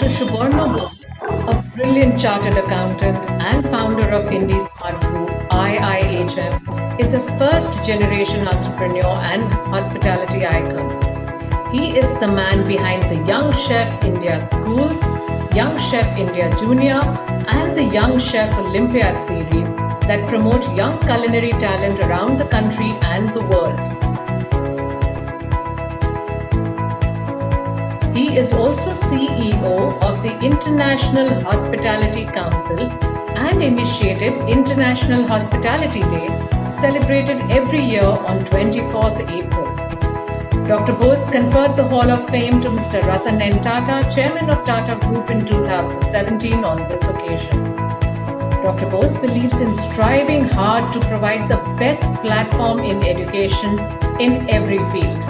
Dr. Suborno Bose, a brilliant chartered accountant and founder of Indie Smart Group IIHM, is a first-generation entrepreneur and hospitality icon. He is the man behind the Young Chef India Schools, Young Chef India Junior, and the Young Chef Olympiad series that promote young culinary talent around the country and the world. He is also CEO of the International Hospitality Council and initiated International Hospitality Day, celebrated every year on 24th April. Dr. Bose conferred the Hall of Fame to Mr. Ratan N. Tata, Chairman of Tata Group in 2017 on this occasion. Dr. Bose believes in striving hard to provide the best platform in education in every field.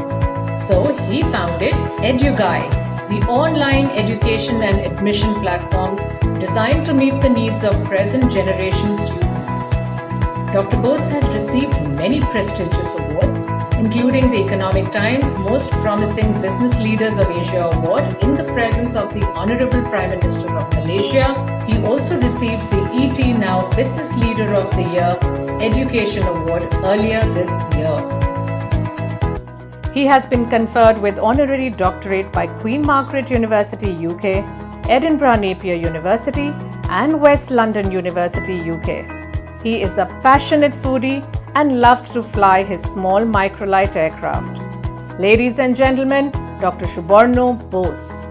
So he founded EduGuy, the online education and admission platform designed to meet the needs of present generation students. Dr. Bose has received many prestigious awards, including the Economic Times Most Promising Business Leaders of Asia Award in the presence of the Honorable Prime Minister of Malaysia. He also received the ET Now Business Leader of the Year Education Award earlier this year. He has been conferred with honorary doctorate by Queen Margaret University, UK, Edinburgh Napier University, and West London University, UK. He is a passionate foodie and loves to fly his small microlight aircraft. Ladies and gentlemen, Dr. Suborno Bose.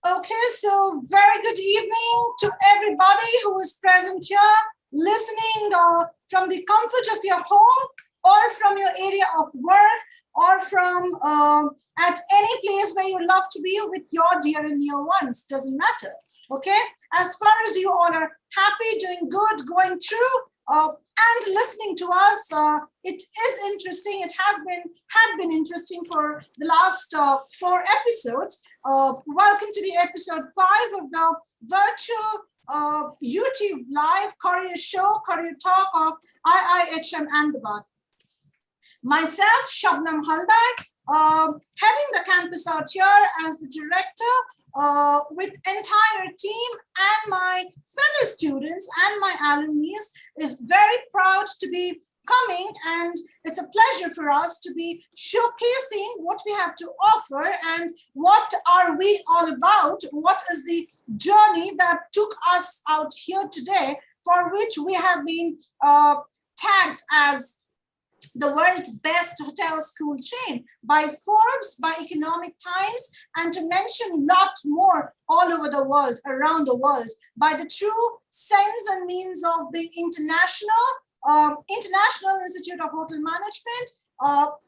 Okay, so very good evening to everybody who is present here, listening from the comfort of your home or from your area of work or from at any place where you love to be with your dear and near ones, doesn't matter, okay? As far as you all are happy, doing good, going through and listening to us, it is interesting. It had been interesting for the last 4 episodes. Welcome to the episode 5 of the virtual YouTube live career show, career talk of IIHM Ahmedabad. Myself, Shabnam Haldar, heading the campus out here as the director with entire team and my fellow students and my alumni, is very proud to be coming, and it's a pleasure for us to be showcasing what we have to offer and what are we all about, what is the journey that took us out here today, for which we have been tagged as the world's best hotel school chain by Forbes, by Economic Times, and to mention lot more all over the world, around the world, by the true sense and means of being international, International Institute of Hotel Management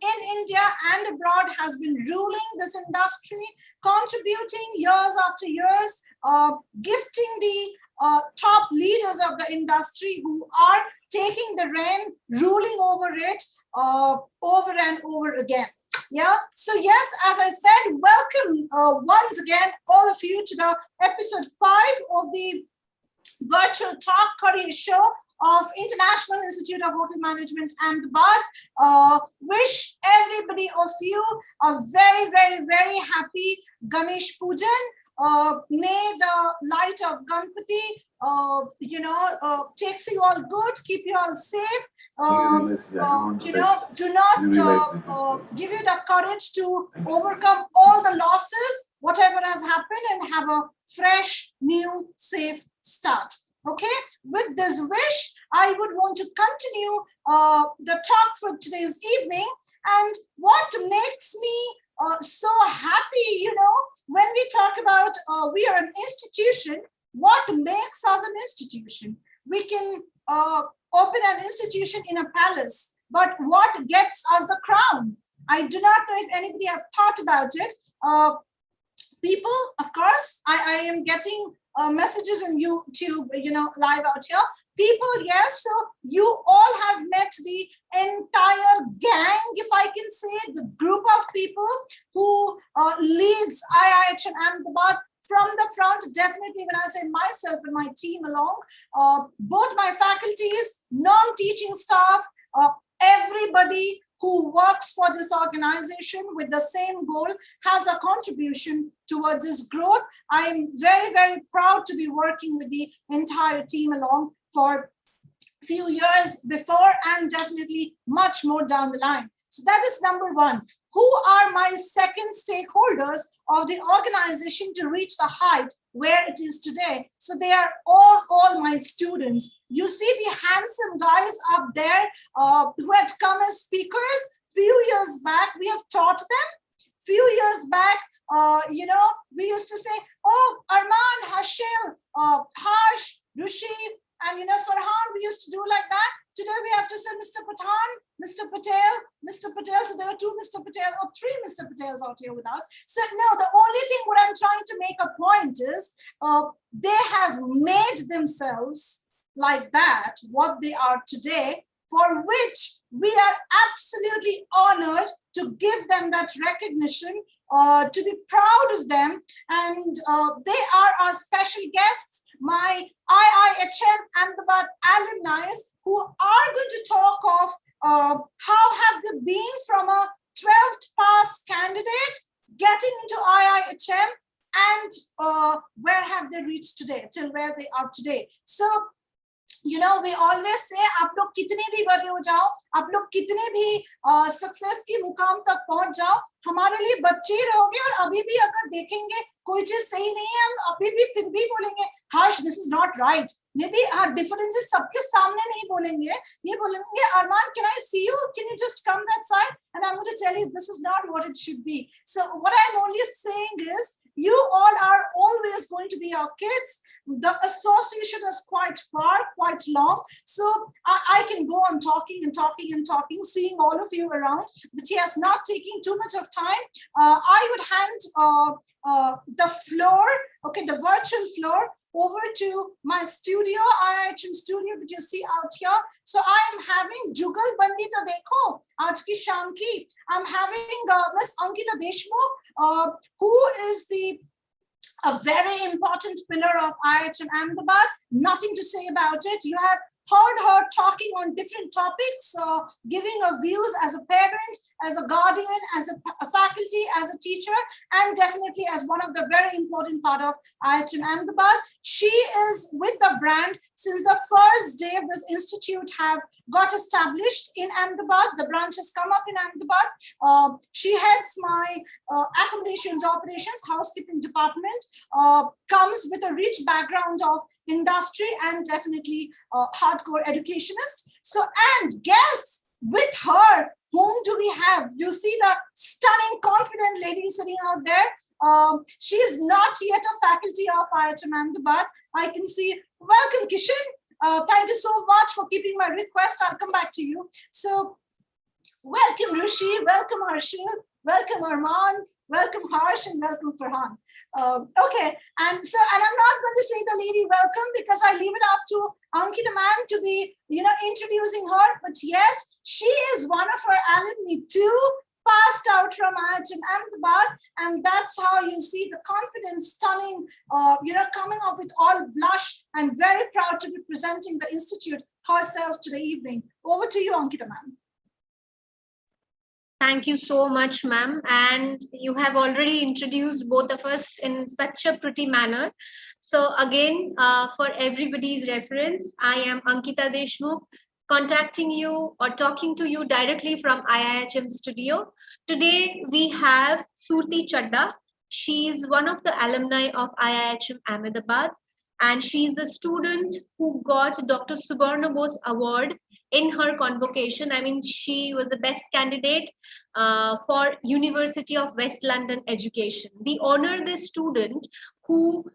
in India and abroad has been ruling this industry, contributing years after years, gifting the top leaders of the industry who are taking the reign, ruling over it over and over again. Yeah, so yes, as I said, welcome once again all of you to the episode 5 of the virtual talk career show of International Institute of Hotel Management Ahmedabad. Wish everybody of you a very, very, very happy Ganesh Pujan. May the light of Ganpati, takes you all good, keep you all safe. Do not give you the courage to overcome all the losses, whatever has happened, and have a fresh, new, safe start. Okay, with this wish, I would want to continue the talk for today's evening. And what makes me so happy, when we talk about we are an institution, what makes us an institution? We can open an institution in a palace, but what gets us the crown? I do not know if anybody have thought about it. People, of course, I am getting messages on YouTube, live out here. People, yes, so you all have met the entire gang, if I can say, the group of people who leads IIHM Ahmedabad from the front, definitely when I say myself and my team along, both my faculties, non-teaching staff, everybody who works for this organization with the same goal has a contribution towards its growth. I'm very, very proud to be working with the entire team along for few years before and definitely much more down the line. So that is number one. Who are my second stakeholders of the organization to reach the height where it is today? So they are all my students. You see the handsome guys up there who had come as speakers few years back. We have taught them. Few years back, we used to say, oh, Arman, Hashil, Harsh, Rushi, and Farhan, we used to do like that. Today we have to say Mr. Pathan, Mr. Patel, Mr. Patel. So there are two Mr. Patel or three Mr. Patels out here with us. So no, the only thing what I'm trying to make a point is they have made themselves like that, what they are today, for which we are absolutely honored to give them that recognition, to be proud of them. And they are our special guests, my IIHM Ahmedabad alumni, who are going to talk of how have they been from a 12th pass candidate getting into IIHM and where have they reached today, till where they are today. So we always say आप लोग कितने भी बड़े हो जाओ, आप लोग कितने भी सक्सेस की मुकाम तक पहुंच जाओ, हमारे लिए बच्चे ही रहोगे। और अभी भी अगर देखेंगे कोई चीज सही नहीं है, हम अभी भी फिर भी बोलेंगे Harsh this is not right. Maybe differences सबके सामने नहीं बोलेंगे, ये बोलेंगे Armaan can I see you, can you just come that side and I'm going to tell you this is not what it should be. So what I'm only saying is you all are always going to be our kids. The association is quite far, quite long. So I can go on talking and talking and talking, seeing all of you around, but yes, not taking too much of time. I would hand the floor, okay, the virtual floor over to my studio, IIHM studio that you see out here. So I am having Jugal Bandi to dekho, aaj ki sham ki. I'm having Miss Ankita Deshmukh, who is a very important pillar of IIHM Ahmedabad. Nothing to say about it. You have heard her talking on different topics, giving her views as a parent, as a guardian, as a faculty, as a teacher, and definitely as one of the very important part of IIHM Ahmedabad. She is with the brand since the first day this institute have got established in Ahmedabad. The branch has come up in Ahmedabad. She heads my accommodations operations housekeeping department, comes with a rich background of industry and definitely hardcore educationist. So, and guess with her, whom do we have? You see the stunning, confident lady sitting out there. She is not yet a faculty of IIHM Ahmedabad. I can see. Welcome, Kishan. Thank you so much for keeping my request. I'll come back to you. So, welcome, Rushi. Welcome, Harshil. Welcome, Arman. Welcome, Harsh, and welcome, Farhan. Okay, and I'm not going to say the lady welcome because I leave it up to Ankita ma'am to be, introducing her. But yes, she is one of her alumni too, passed out from IIHM Ahmedabad, and that's how you see the confidence, stunning, coming up with all blush and very proud to be presenting the institute herself today evening. Over to you, Ankita ma'am. Thank you so much, ma'am. And you have already introduced both of us in such a pretty manner. So again, for everybody's reference, I am Ankita Deshmukh, contacting you or talking to you directly from IIHM studio. Today, we have Surti Chadda. She is one of the alumni of IIHM Ahmedabad, and she is the student who got Dr. Subarna Bose Award in her convocation. I mean, she was the best candidate for University of West London education. We honor the student who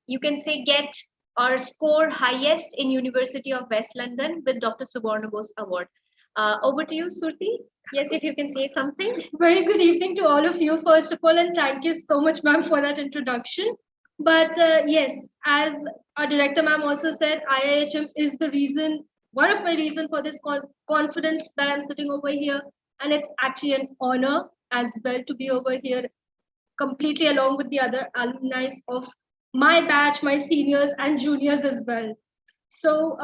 you can say get or score highest in University of West London with Dr. Subarna Bose Award. Over to you, Surti. Yes, if you can say something. Very good evening to all of you, first of all, and thank you so much, ma'am, for that introduction. But yes, as our director ma'am also said, IIHM is the reason, one of my reasons for this confidence that I'm sitting over here. And it's actually an honor as well to be over here, completely along with the other alumni of my batch, my seniors and juniors as well. So,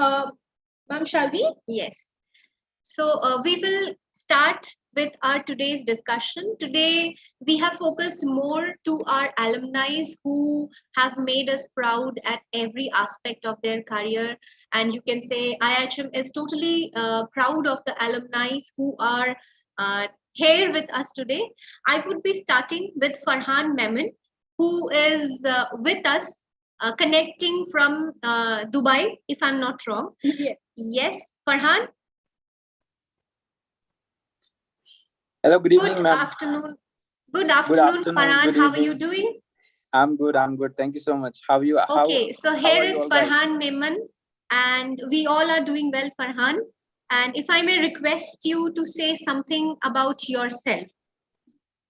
ma'am, shall we? Yes. So we will start with our today's discussion. Today, we have focused more to our alumni who have made us proud at every aspect of their career. And you can say IHM is totally proud of the alumni who are here with us today. I would be starting with Farhan Memon, who is with us, connecting from Dubai, if I'm not wrong. Yes. Yes, Farhan. Hello, good evening, Good ma'am. afternoon. Good Good afternoon, afternoon, Farhan. good How are you evening. doing? I'm good. I'm good. Thank you so much. How are you? Okay, so How here are you is all guys? Farhan Memon, and we all are doing well, Farhan. And if I may request you to say something about yourself.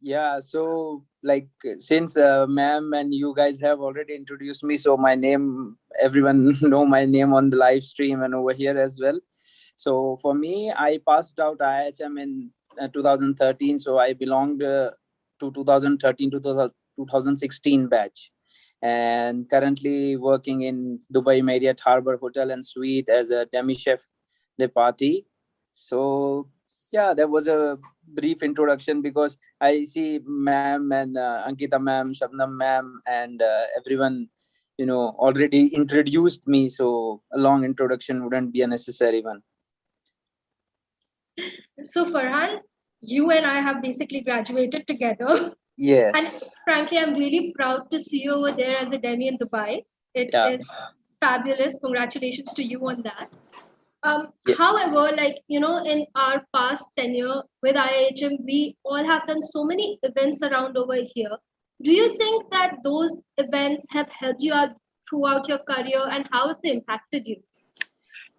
Yeah. So, like, since ma'am and you guys have already introduced me, so my name, everyone know my name on the live stream and over here as well. So for me, I passed out IHM in 2013. So I belonged to 2013 to 2016 batch, and currently working in Dubai Marriott Harbor Hotel and Suite as a demi chef de party. So yeah, that was a brief introduction because I see ma'am and Ankita ma'am, Shabnam ma'am, and everyone, already introduced me. So a long introduction wouldn't be a necessary one. So, Farhan, you and I have basically graduated together. Yes. And frankly, I'm really proud to see you over there as a demi in Dubai. It is fabulous. Congratulations to you on that. However, in our past tenure with IIHM, we all have done so many events around over here. Do you think that those events have helped you out throughout your career, and how have they impacted you?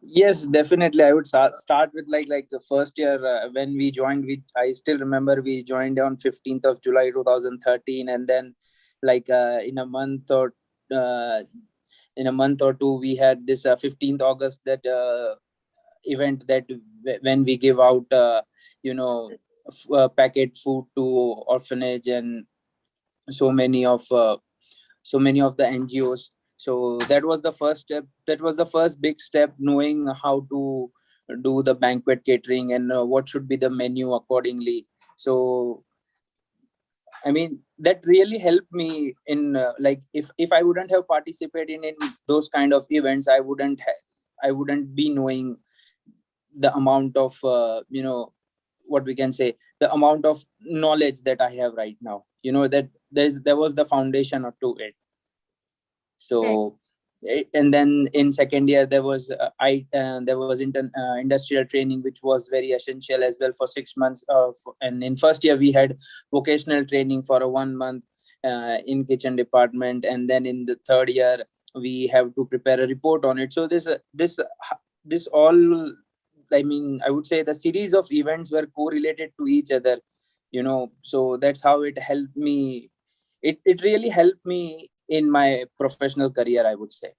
Yes, definitely. I would start with like the first year when we joined. I still remember we joined on 15th of July 2013, and then like uh, in a month or two we had this 15th August that event that when we give out packet food to orphanage and so many of the NGOs. So that was the first step. That was the first big step, knowing how to do the banquet catering and what should be the menu accordingly. So I mean, that really helped me in like if I wouldn't have participated in those kind of events, I wouldn't be knowing the amount of what we can say, the amount of knowledge that I have right now. That there was the foundation to it. So and then in second year there was industrial training, which was very essential as well for 6 months and in first year we had vocational training for a 1 month in kitchen department, and then in the third year we have to prepare a report on it. So this all, I mean, I would say the series of events were correlated to each other, so that's how it helped me. It really helped me in my professional career, I would say.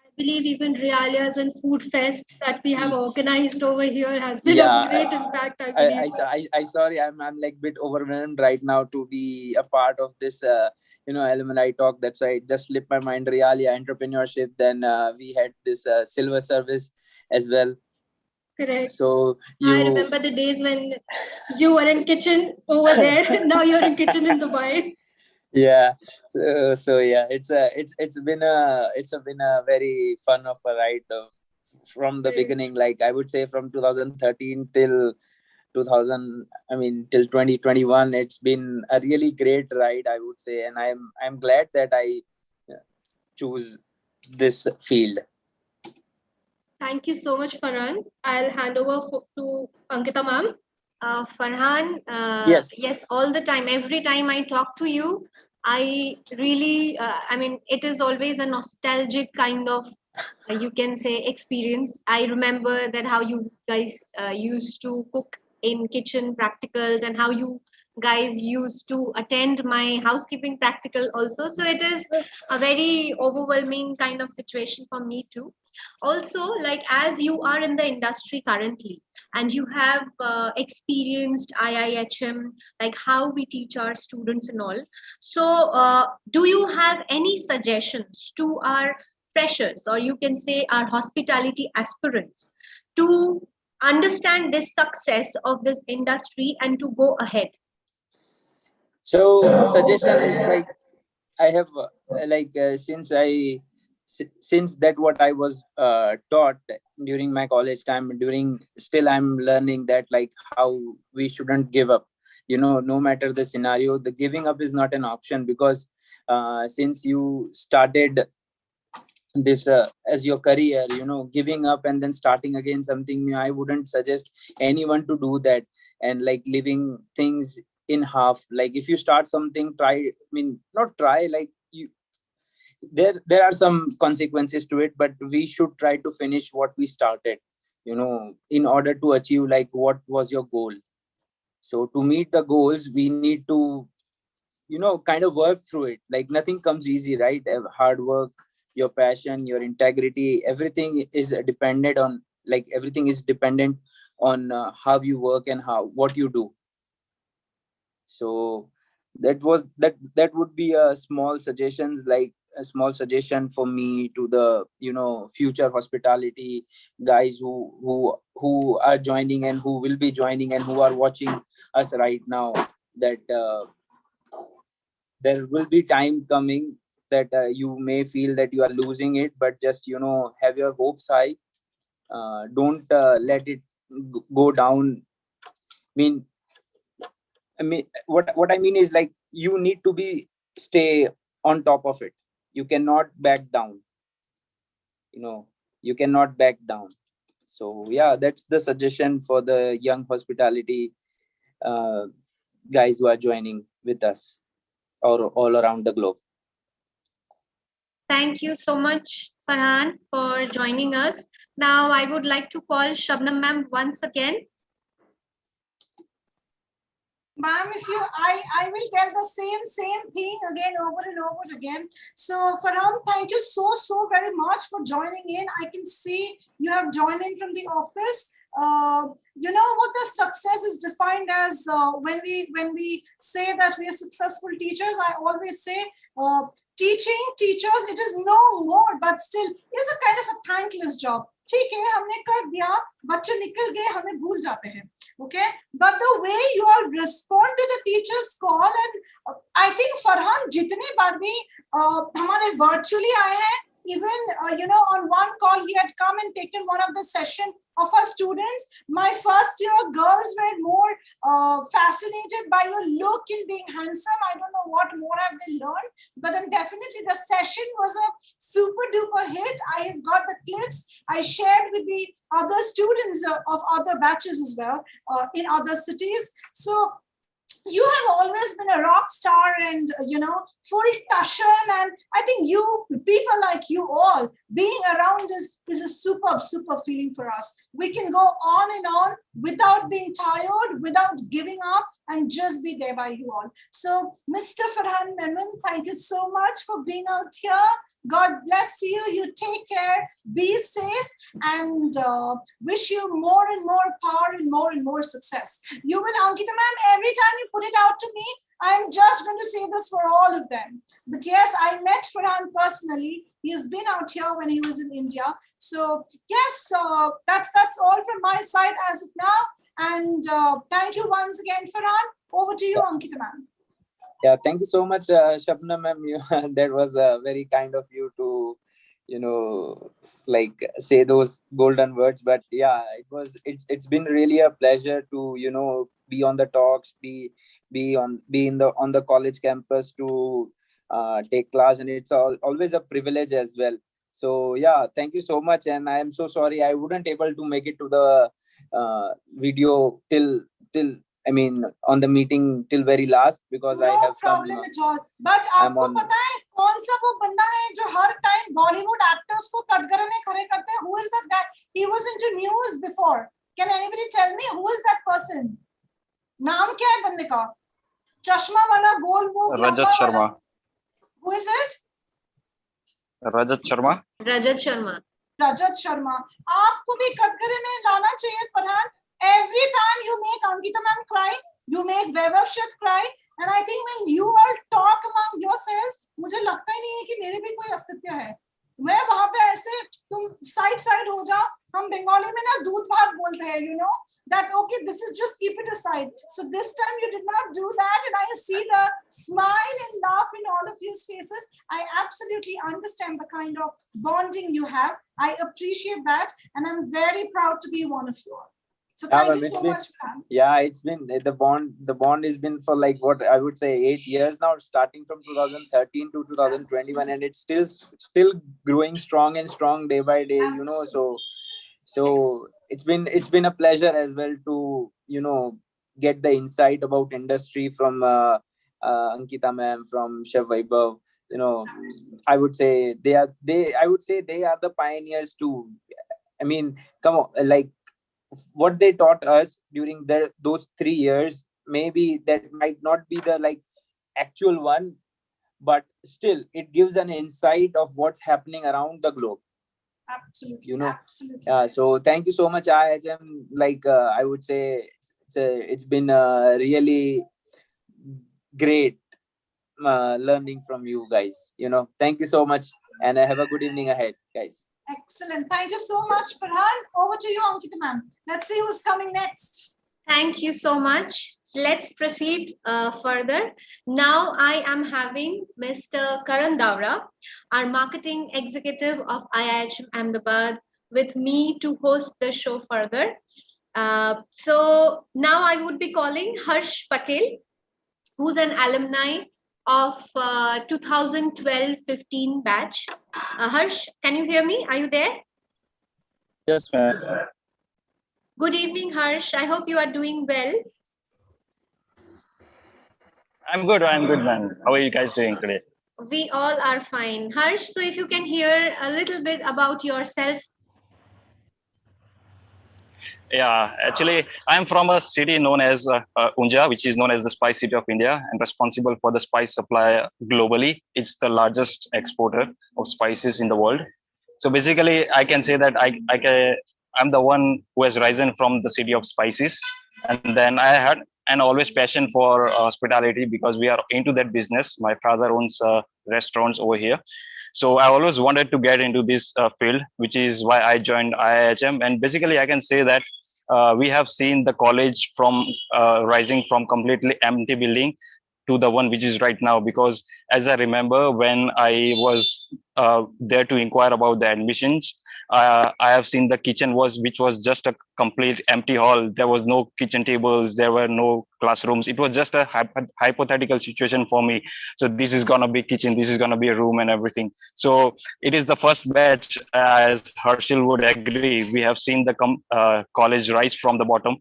I believe even Realias and Food Fest that we have organized over here has been Yeah, of great impact, I believe. I sorry, I'm like bit overwhelmed right now to be a part of this alumni talk. That's why it just slipped my mind. Realia entrepreneurship, then we had this silver service as well. Correct. So I remember the days when you were in kitchen over there. Now you're in kitchen in Dubai. Yeah. So yeah, it's been a very fun of a ride from the beginning. Like I would say from 2013 till 2021, it's been a really great ride, I would say, and I'm glad that I choose this field. Thank you so much, Farhan. I'll hand over to Ankita ma'am. Farhan, yes, all the time, every time I talk to you, I really, it is always a nostalgic kind of, you can say, experience. I remember that how you guys used to cook in kitchen practicals and how you guys used to attend my housekeeping practical also. So it is a very overwhelming kind of situation for me too. Also, like as you are in the industry currently, and you have experienced IIHM, like how we teach our students and all. So do you have any suggestions to our freshers, or you can say our hospitality aspirants, to understand this success of this industry and to go ahead? So suggestions, like I have since that what I was taught during my college time, during still I'm learning that like how we shouldn't give up. No matter the scenario, the giving up is not an option, because since you started this as your career, giving up and then starting again something new, I wouldn't suggest anyone to do that. And like leaving things in half, like if you start something, try, I mean, not try, like you, there are some consequences to it, but we should try to finish what we started, in order to achieve like what was your goal. So to meet the goals, we need to kind of work through it. Like nothing comes easy, right? Hard work, your passion, your integrity, everything is dependent on, like everything is dependent on how you work and what you do. So that would be a small suggestions, like a small suggestion for me to the future hospitality guys who are joining and who will be joining and who are watching us right now, that there will be time coming that you may feel that you are losing it, but just have your hopes high. Don't let it go down. mean I mean what I mean is, like, you need to be stay on top of it. You cannot back down. You cannot back down. So yeah, that's the suggestion for the young hospitality uh, guys who are joining with us, or all around the globe. Thank you so much, Farhan, for joining us. Now, I would like to call Shabnam ma'am once again. Ma'am, if you, I will tell the same thing again, over and over again. So Farhan, thank you so very much for joining in. I can see you have joined in from the office. You know what the success is defined as, when we say that we are successful teachers. I always say teaching teachers, it is no more, but still is a kind of a thankless job. ठीक है, हमने कर दिया, बच्चे निकल गए, हमें भूल जाते हैं. Okay, but the way you all respond to the teacher's call, and I think Farhan जितने बार भी हमारे virtually आए हैं, even on one call he had come and taken one of the session of our students. My first year girls were more fascinated by your look in being handsome. I don't know what more have they learned, but then definitely the session was a super duper hit. I have got the clips. I shared with the other students of other batches as well in other cities. So you have always been a rock star and full tashan, and I think you people like you all being around is a super feeling for us. We can go on and on without being tired, without giving up, and just be there by you all. So Mr. Farhan Memon, thank you so much for being out here. God bless you. You take care, be safe, and wish you more and more power and more success. You will, Ankita ma'am, every time you put it out to me, I'm just going to say this for all of them. But yes, I met Farhan personally. He has been out here when he was in India. So yes, that's all from my side as of now. And thank you once again, Farhan. Over to you, Ankita ma'am. Yeah, thank you so much, Shabnam ma'am. That was very kind of you to, like say those golden words. But yeah, it's been really a pleasure to be on the talks, be on the college campus to take class, and it's always a privilege as well. So yeah, thank you so much, and I am so sorry I wouldn't able to make it to the video till on the meeting till very last, because I have some problem at all. But आपको पता है कौन सा वो बंदा है जो हर time Bollywood actors को कटघरे में खड़े करते हैं? Who is that guy? He was into news before. Can anybody tell me who is that person? नाम क्या है बंदे का? चश्मा वाला गोल वो Rajat Sharma. Who is it? Rajat Sharma. Rajat Sharma. Rajat Sharma. आपको भी कटघरे में जाना चाहिए Farhan. Every time you make Ankita ma'am cry, you make Vaibhav chef cry, and I think when you all talk among yourselves, मुझे लगता ही नहीं है कि मेरे भी कोई अस्तित्व है. मैं वहां पे ऐसे तुम साइड हो जाओ. हम बंगाली में ना दूध भात बोलते हैं, you know, that okay, this is just keep it aside. So this time you did not do that, and I see the smile and laugh in all of your faces. I absolutely understand the kind of bonding you have. I appreciate that, and I'm very proud to be one of you all. So thank you so much, ma'am. Yeah, it's been the bond has been for like what I would say 8 years now, starting from 2013 to 2021, and it's still growing strong and strong day by day, you know. So it's been a pleasure as well to, you know, get the insight about industry from Ankita ma'am, from Chef Vaibhav. You know, I would say they are the pioneers too. I mean, come on, like what they taught us during those 3 years, maybe that might not be the like actual one, but still it gives an insight of what's happening around the globe. Absolutely, you know. Absolutely. So thank you so much, IHM. Like I would say it's been really great learning from you guys, you know. Thank you so much, and have a good evening ahead, guys. Excellent. Thank you so much, Farhan. Over to you, Ankita ma'am. Let's see who's coming next. Thank you so much. Let's proceed further. Now I am having Mr. Karan Davra, our marketing executive of IIHM Ahmedabad, with me to host the show further. So now I would be calling Harsh Patel, who's an alumni of 2012-15 batch. Harsh, can you hear me? Are you there? Yes, ma'am. Good evening, Harsh. I hope you are doing well. I'm good, ma'am. How are you guys doing today? We all are fine. Harsh, so if you can hear a little bit about yourself. Yeah, actually, I'm from a city known as Unja, which is known as the Spice City of India, and responsible for the spice supply globally. It's the largest exporter of spices in the world. So basically, I can say that I'm the one who has risen from the city of spices, and then I had an always passion for hospitality because we are into that business. My father owns restaurants over here. So I always wanted to get into this field, which is why I joined IIHM. And basically, I can say that we have seen the college from rising from completely empty building to the one which is right now. Because as I remember, when I was there to inquire about the admissions, I have seen the kitchen which was just a complete empty hall. There was no kitchen tables. There were no classrooms. It was just a hypothetical situation for me. So this is going to be kitchen. This is going to be a room and everything. So it is the first batch, as Herschel would agree. We have seen the college rise from the bottom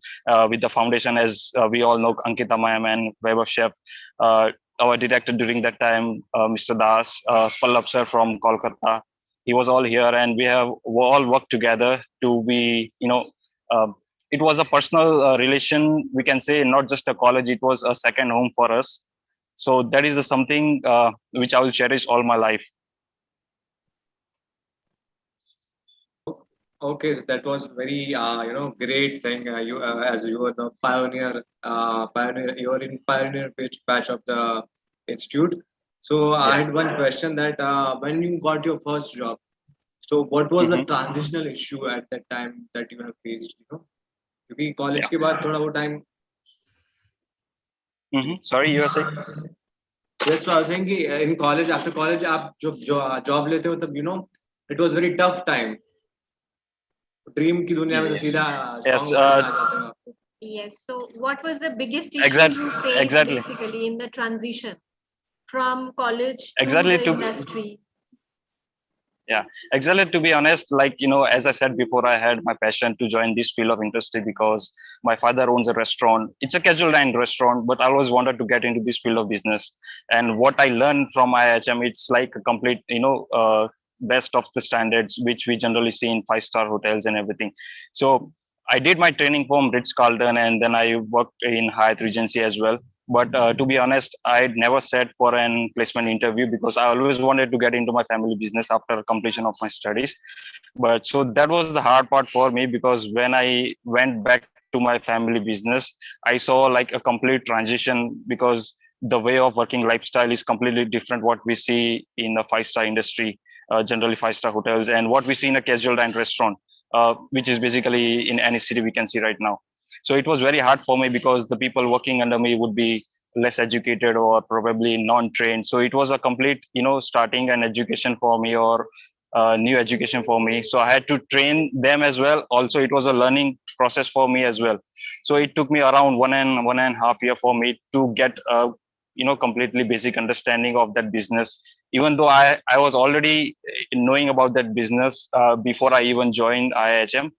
with the foundation, as we all know, Ankita ma'am and Vaibhav chef. Our director during that time, Mr. Das, Pallab sir from Kolkata. He was all here, and we have all worked together to be, it was a personal relation, we can say, not just a college. It was a second home for us. So that is something which I will cherish all my life. Okay, so that was very great thing. You as you were the pioneer, you were in pioneer batch of the institute. So I had one question that when you got your first job, so what was the transitional issue at that time that you have faced? क्योंकि college के बाद थोड़ा वो time. Sorry, you were saying? Yes, so I was saying कि in college, after college, आप जो job लेते हो तब it was very tough time. Dream की दुनिया में सीधा yes. Yes. So, what was the biggest issue you faced basically in the transition from college to the industry? Yeah, exactly. To be honest, as I said before, I had my passion to join this field of industry because my father owns a restaurant. It's a casual dining restaurant, but I always wanted to get into this field of business. And what I learned from IHM, it's like a complete, best of the standards, which we generally see in 5-star hotels and everything. So I did my training from Ritz-Carlton, and then I worked in Hyatt Regency as well. But to be honest, I never sat for an placement interview because I always wanted to get into my family business after completion of my studies. But so that was the hard part for me, because when I went back to my family business, I saw like a complete transition, because the way of working lifestyle is completely different what we see in the five-star industry, generally five-star hotels, and what we see in a casual dine restaurant, which is basically in any city we can see right now. So it was very hard for me, because the people working under me would be less educated or probably non-trained. So it was a complete, starting an education for me, or new education for me. So I had to train them as well. Also, it was a learning process for me as well. So it took me around one and a half year for me to get a completely basic understanding of that business. Even though I was already knowing about that business before I even joined IIHM,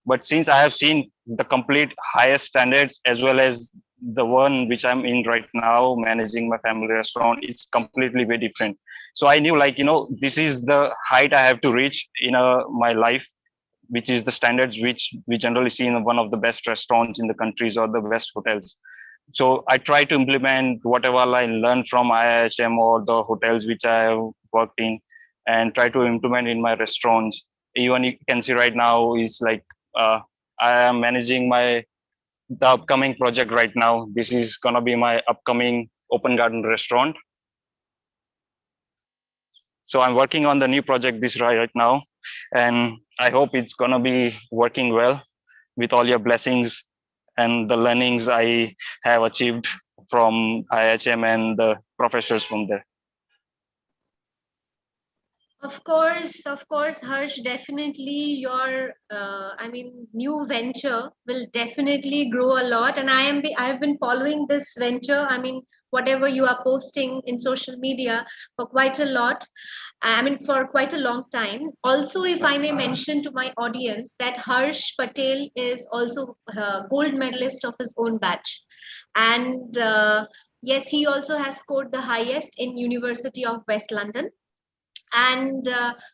but since I have seen the complete highest standards, as well as the one which I'm in right now, managing my family restaurant, it's completely very different. So I knew, like, this is the height I have to reach in my life, which is the standards which we generally see in one of the best restaurants in the countries or the best hotels. So I try to implement whatever I learned from IIHM or the hotels which I have worked in, and try to implement in my restaurants. Even you can see right now is like, I am managing the upcoming project right now. This is gonna be my upcoming open garden restaurant. So I'm working on the new project this right now, and I hope it's gonna be working well with all your blessings and the learnings I have achieved from IHM and the professors from there. Of course, Harsh, definitely your, new venture will definitely grow a lot. And I have been following this venture. I mean, whatever you are posting in social media for quite a lot. For quite a long time. Also, if I may mention to my audience that Harsh Patel is also a gold medalist of his own batch. And yes, he also has scored the highest in University of West London. And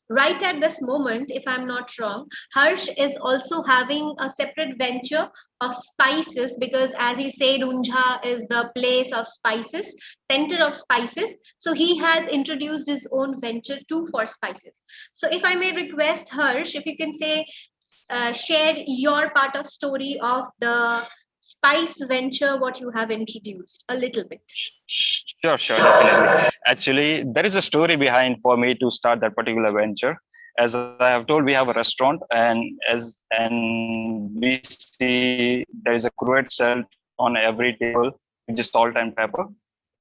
right at this moment, if I'm not wrong, Harsh is also having a separate venture of spices, because as he said, Unjha is the place of spices, center of spices. So he has introduced his own venture too for spices. So if I may request Harsh, if you can say, share your part of story of the spice venture, what you have introduced a little bit. Sure, definitely. Actually, there is a story behind for me to start that particular venture. As I have told, we have a restaurant, and we see there is a cruet salt on every table, which is salt and pepper.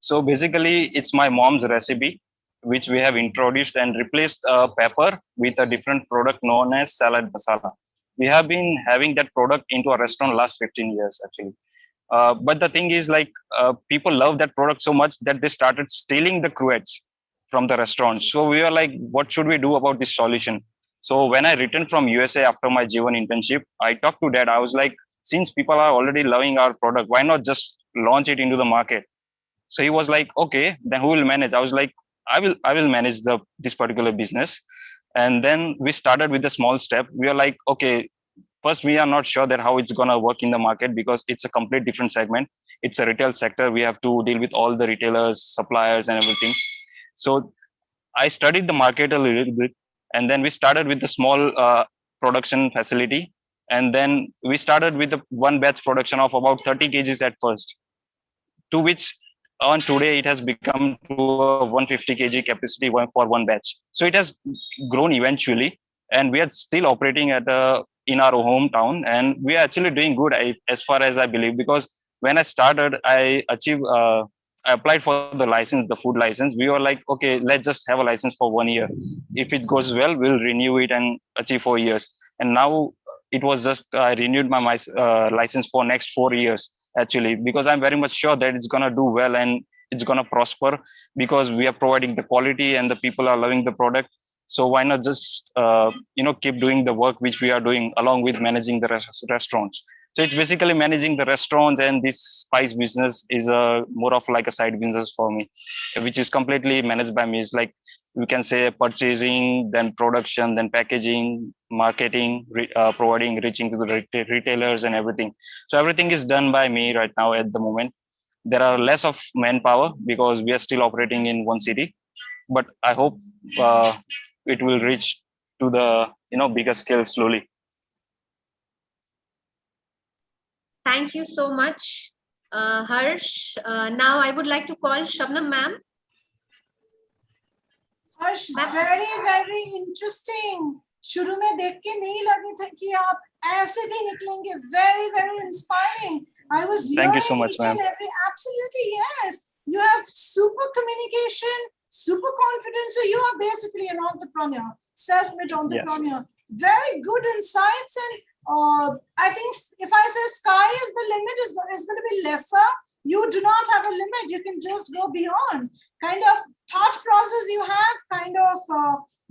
So basically, it's my mom's recipe, which we have introduced and replaced pepper with a different product known as salad masala. We have been having that product into a restaurant last 15 years, actually. But the thing is, like, people love that product so much that they started stealing the cruets from the restaurant. So we were like, what should we do about this solution? So when I returned from USA after my J1 internship, I talked to dad. I was like, since people are already loving our product, why not just launch it into the market? So he was like, okay, then who will manage? I was like, I will manage this particular business. And then we started with a small step. We are like, okay, first we are not sure that how it's going to work in the market, because it's a complete different segment. It's a retail sector. We have to deal with all the retailers, suppliers, and everything. So I studied the market a little bit, and then we started with the small production facility. And then we started with the one batch production of about 30 kgs at first, to which on today it has become to a 150 kg capacity for one batch. So it has grown eventually, and we are still operating in our hometown, and we are actually doing good, as far as I believe, because when I started, I applied for the license, the food license. We were like, okay, let's just have a license for 1 year. If it goes well, we'll renew it and achieve 4 years. And now it was just I renewed my license for next 4 years, actually, because I'm very much sure that it's gonna do well and it's gonna prosper, because we are providing the quality and the people are loving the product. So why not just keep doing the work which we are doing along with managing the restaurants. So it's basically managing the restaurants, and this spice business is more of like a side business for me, which is completely managed by me. It's like, we can say, purchasing, then production, then packaging, marketing, providing, reaching to the retailers and everything. So everything is done by me right now at the moment. There are less of manpower because we are still operating in one city, but I hope it will reach to the bigger scale slowly. Thank you so much, Harsh. Now I would like to call Shabnam ma'am. Harsh, very very interesting. शुरू में देख के नहीं लगे थे कि आप ऐसे भी निकलेंगे. Very very inspiring. I was Thank you so hearing much, each and ma'am. every. Absolutely yes. You have super communication, super confidence. So you are basically an entrepreneur, self-made entrepreneur. Very good insights, and I think if I say sky is the limit, is going to be lesser. You do not have a limit. You can just go beyond. Kind of thought process you have, kind of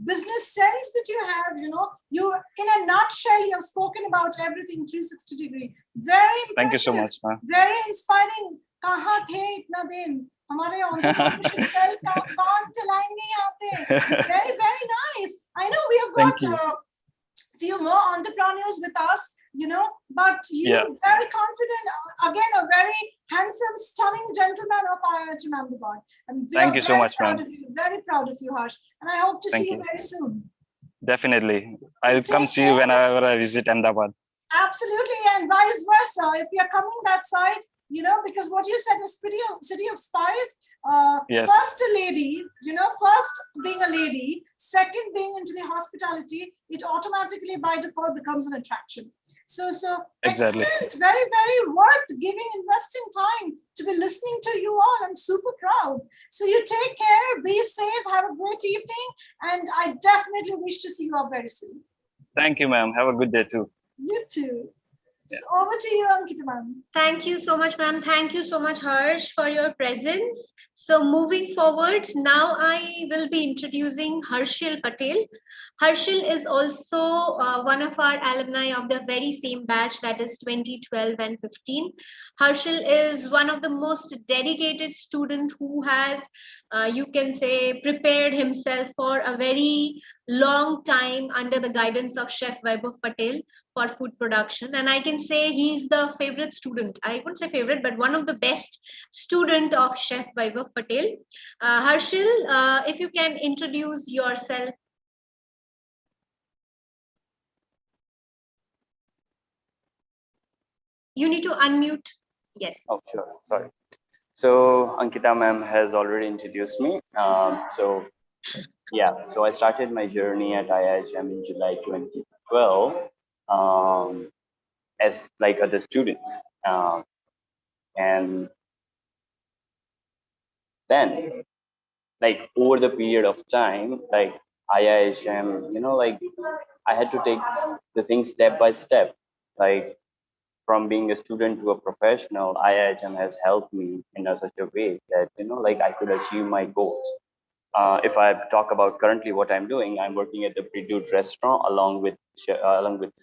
business sense that you have. You know, you in a nutshell, you have spoken about everything 360 degree. Very impressive. Thank you so much, ma'am. Very inspiring. कहाँ थे इतना दिन हमारे entrepreneurship cell कौन चलाएंगे यहाँ पे. Very very nice. I know we have Thank got few more entrepreneurs with us, you know, but you very confident. Again, a very handsome, stunning gentleman of IIHM Ahmedabad. And we Thank are you so very much, proud ma'am. of you. Very proud of you, Harsh. And I hope to Thank see you you. very soon. Definitely. I'll Take come see you care. whenever I visit Ahmedabad. Absolutely, and vice versa. If you're coming that side, you know, because what you said is city of spice. Yes. First a lady, you know, first being a lady, second being into the hospitality, it automatically by default becomes an attraction. So Exactly. excellent, very, very worth giving, investing time to be listening to you all. I'm super proud. So you take care, be safe, have a great evening, and I definitely wish to see you all very soon. Thank you, ma'am. Have a good day too. You too. So over to you, Ankita ma'am. Thank you so much, ma'am. Thank you so much, Harsh, for your presence. So moving forward, now I will be introducing Harshil Patel. Harshil is also one of our alumni of the very same batch, that is 2012 and 15. Harshil is one of the most dedicated student who has, you can say, prepared himself for a very long time under the guidance of Chef Vaibhav Patel for food production. And I can say he's the favorite student. I wouldn't say favorite, but one of the best student of Chef Vaibhav Patel. Harshil, if you can introduce yourself. You need to unmute. Yes. Oh, sure. Sorry. So Ankita ma'am has already introduced me. So I started my journey at IIHM in July 2012 as like other students. And then like over the period of time, like IIHM, you know, like I had to take the things step by step. Like from being a student to a professional, IIHM has helped me in such a way that, you know, like I could achieve my goals. If I talk about currently what I'm doing, I'm working at the Predude restaurant along with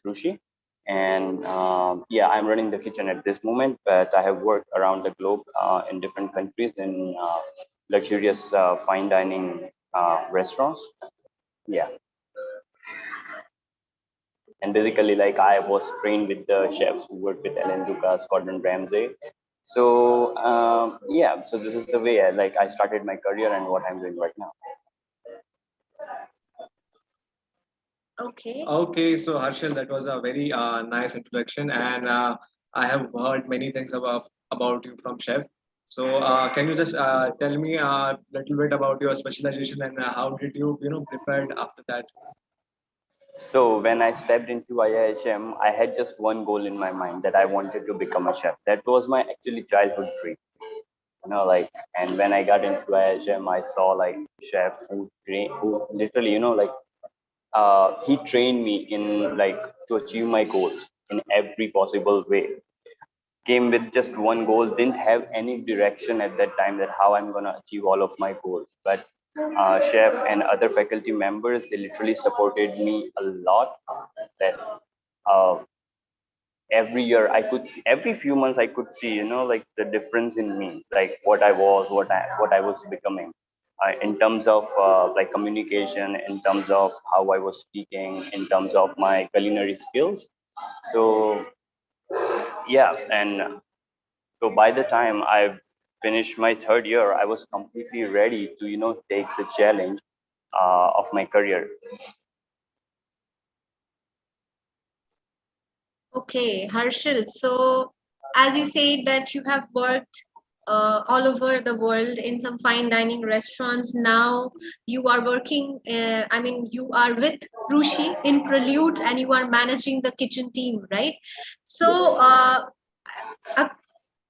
Rushi. And I'm running the kitchen at this moment, but I have worked around the globe in different countries in luxurious fine dining restaurants. Yeah. And basically, like I was trained with the chefs who work with Ellen Lucas, Gordon Ramsay. So so this is the way I started my career and what I'm doing right now. Okay. Okay, so Harshal, that was a very nice introduction, and I have heard many things about you from Chef. So can you just tell me a little bit about your specialization and how did you prepared after that? So when I stepped into IIHM, I had just one goal in my mind that I wanted to become a chef. That was my actually childhood dream. You know, like, and when I got into IIHM, I saw like chef who literally, you know, like he trained me in like to achieve my goals in every possible way. Came with just one goal, didn't have any direction at that time that how I'm gonna achieve all of my goals. But chef and other faculty members, they literally supported me a lot. That uh, every year I could see, every few months I could see, you know, like the difference in me, like what I was, what I was becoming. In terms of like communication, in terms of how I was speaking, in terms of my culinary skills. So and so by the time I finished my third year, I was completely ready to, you know, take the challenge of my career. Okay, Harshil. So as you said that you have worked all over the world in some fine dining restaurants. Now you are working, I mean, you are with Rushi in Prelude and you are managing the kitchen team, right? So, Yes. uh,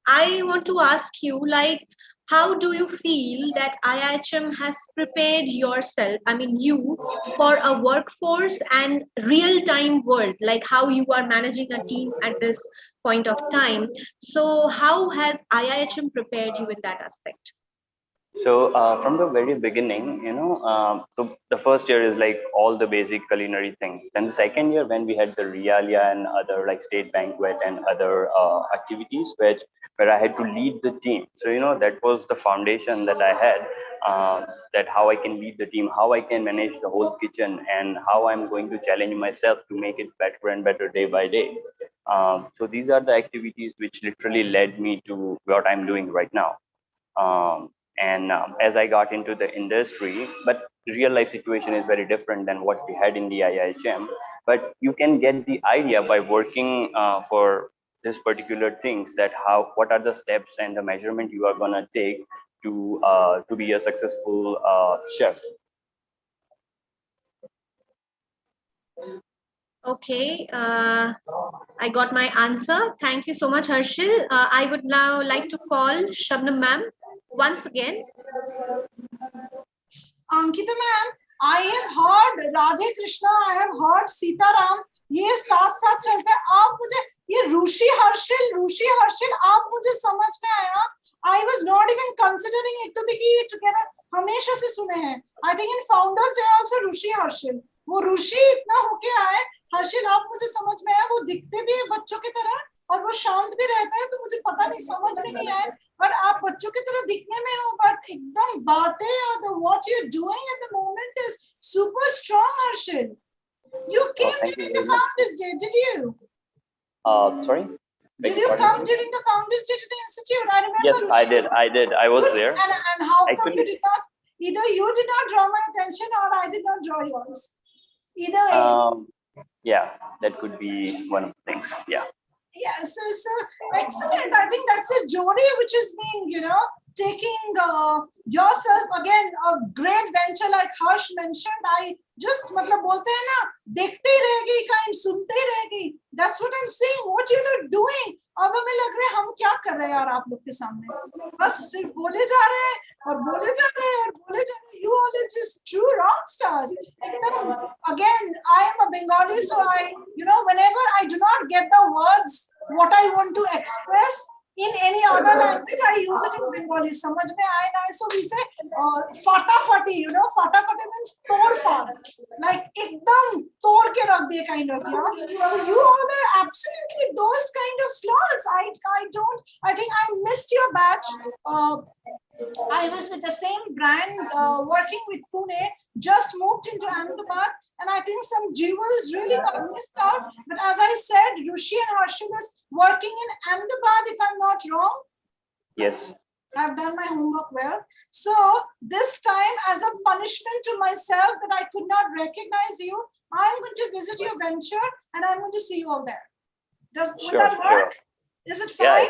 I want to ask you, like, how do you feel that IIHM has prepared yourself, I mean, you, for a workforce and real-time world, like how you are managing a team at this point of time? So, how has IIHM prepared you in that aspect? So from the very beginning, so the first year is like all the basic culinary things. Then the second year, when we had the Realia and other like state banquet and other activities, where I had to lead the team. So that was the foundation that I had. That how I can lead the team, how I can manage the whole kitchen, and how I'm going to challenge myself to make it better and better day by day. So these are the activities which literally led me to what I'm doing right now. And as I got into the industry, but real life situation is very different than what we had in the IIHM. But you can get the idea by working for this particular things, that what are the steps and the measurement you are gonna take to be a successful chef. Okay, I got my answer. Thank you so much, Harshil. I would now like to call Shabnam ma'am once again. Ankita ma'am, I have heard Radhe Krishna, I have heard Sita Ram, ये साथ साथ चलते हैं. आप मुझे ये ऋषि हर्षिल आप मुझे समझ में आया. I was not even considering it to be कि together हमेशा से सुने हैं. I think in Founders Day also ऋषि हर्षिल. वो ऋषि इतना होके आए. हर्षिल आप मुझे समझ में आया. वो दिखते भी है बच्चों की तरह और वो शांत भी रहता है, तो मुझे पता नहीं समझ में नहीं आया. पर आप बच्चों की तरह दिखने में हो, बट एकदम बातें और the what you're doing at the moment is super strong, Harshil. You came during the Founders Day, did you? Sorry? Did you come during the Founders Day to the Institute? I remember. Yes, I did. I was there. And how come Actually, you did not, either you did not draw my attention or I did not draw yours? Either way. Yeah, that could be one of the things. Yeah. Yeah, so excellent. I think that's a journey which has been, taking yourself again, a great venture like Harsh mentioned. I just मतलब बोलते हैं ना, देखते ही रहेगी kind, सुनते ही रहेगी. That's what I'm saying. What you are doing. अब हमें लग रहा है हम क्या कर रहे हैं यार आप लोग के सामने. बस सिर्फ बोले जा रहे हैं और बोले जा रहे हैं और बोले जा रहे हैं. You all are just true rock stars. Again, I am a Bengali, so whenever I do not get the words what I want to express in any other language, I use it in Bengali. Samajh mein aaye na. So we say fatafati. Fatafati means tor-far, like ekdam tor ke rakh diye kind of. Yeah. So you all are absolutely those kind of slots. I think I missed your batch. I was with the same brand working with Pune, just moved into Ahmedabad, and I think some jewels really got missed out. But as I said, Rushi and Harshil is working in Ahmedabad, if I'm not wrong. Yes. I've done my homework well. So this time, as a punishment to myself that I could not recognize you, I'm going to visit your venture and I'm going to see you all there. Will that work? Sure. Is it fine?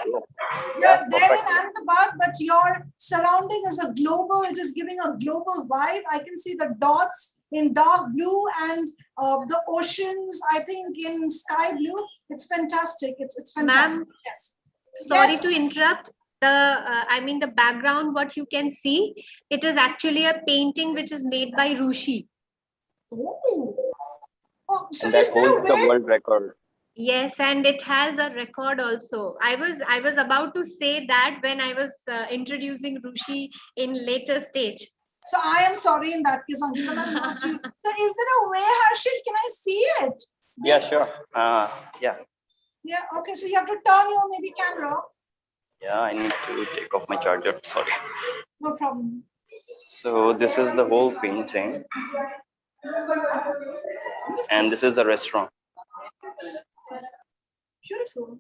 You're there in Ahmedabad, but your surrounding is a global, it is giving a global vibe. I can see the dots in dark blue and the oceans, I think, in sky blue. It's fantastic. It's fantastic. Yes. Sorry to interrupt. The background, what you can see, it is actually a painting which is made by Rushi. Oh, so and that holds the world record. Yes, and it has a record also. I was about to say that when I was introducing Rushi in later stage. So I am sorry in that case, Ankita. So is there a way, Harshil? Can I see it? Yeah, sure. Yeah. Yeah. Okay. So you have to turn your maybe camera. Yeah, I need to take off my charger. Sorry. No problem. So this is the whole painting, and this is the restaurant. Beautiful.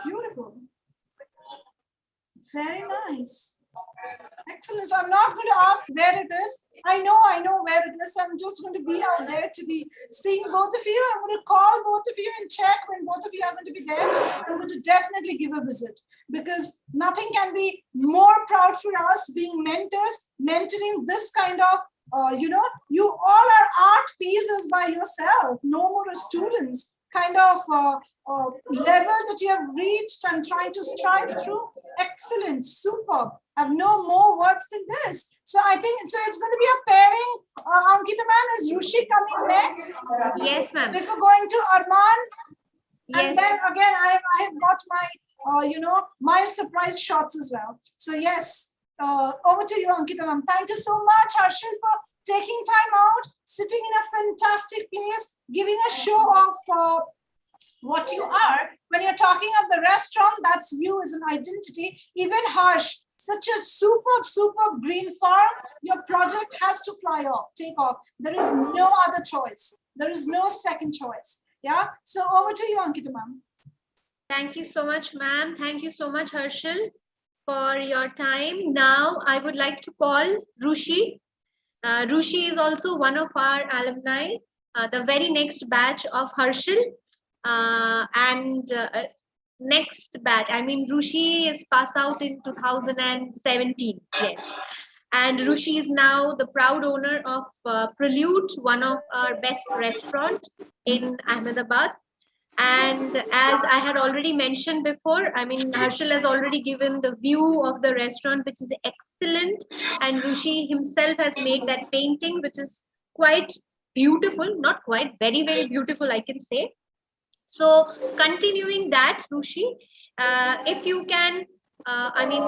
Beautiful. Very nice. Excellent. So I'm not going to ask where it is. I know where it is. So I'm just going to be out there to be seeing both of you. I'm going to call both of you and check when both of you are going to be there. I'm going to definitely give a visit, because nothing can be more proud for us being mentors, mentoring this kind of, you all are art pieces by yourself, no more students, kind of level that you have reached and trying to strive through. Excellent, superb. I have no more words than this. So I think so. It's going to be a pairing. Ankita ma'am, is Rushi coming next? Yes, ma'am. Before going to Arman, Yes. and then again, I have got my my surprise shots as well. So yes, over to you, Ankita ma'am. Thank you so much, Harshil, for taking time out, sitting in a fantastic place, giving a show of what you are. When you're talking of the restaurant, that's you as an identity. Even Harsh, such a superb green farm, your project has to fly off, take off. There is no other choice. There is no second choice. Yeah. So over to you, Ankita ma'am. Thank you so much, ma'am. Thank you so much, Harshil, for your time. Now, I would like to call Rushi. Rushi is also one of our alumni, the very next batch of Harshil. And next batch, I mean, Rushi is passed out in 2017. Yes. And Rushi is now the proud owner of Prelude, one of our best restaurants in Ahmedabad. And as I had already mentioned before, I mean, Harshil has already given the view of the restaurant, which is excellent. And Rushi himself has made that painting, which is quite beautiful, not quite, very beautiful, I can say. So continuing that, Rushi, if you can,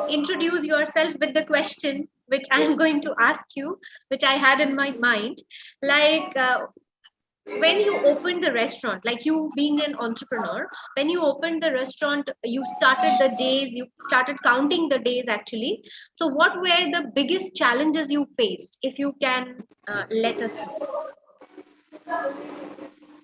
introduce yourself with the question which I am going to ask you, which I had in my mind, like, when you opened the restaurant, like you being an entrepreneur, when you opened the restaurant, you started the days, you started counting the days actually. So what were the biggest challenges you faced, if you can let us know?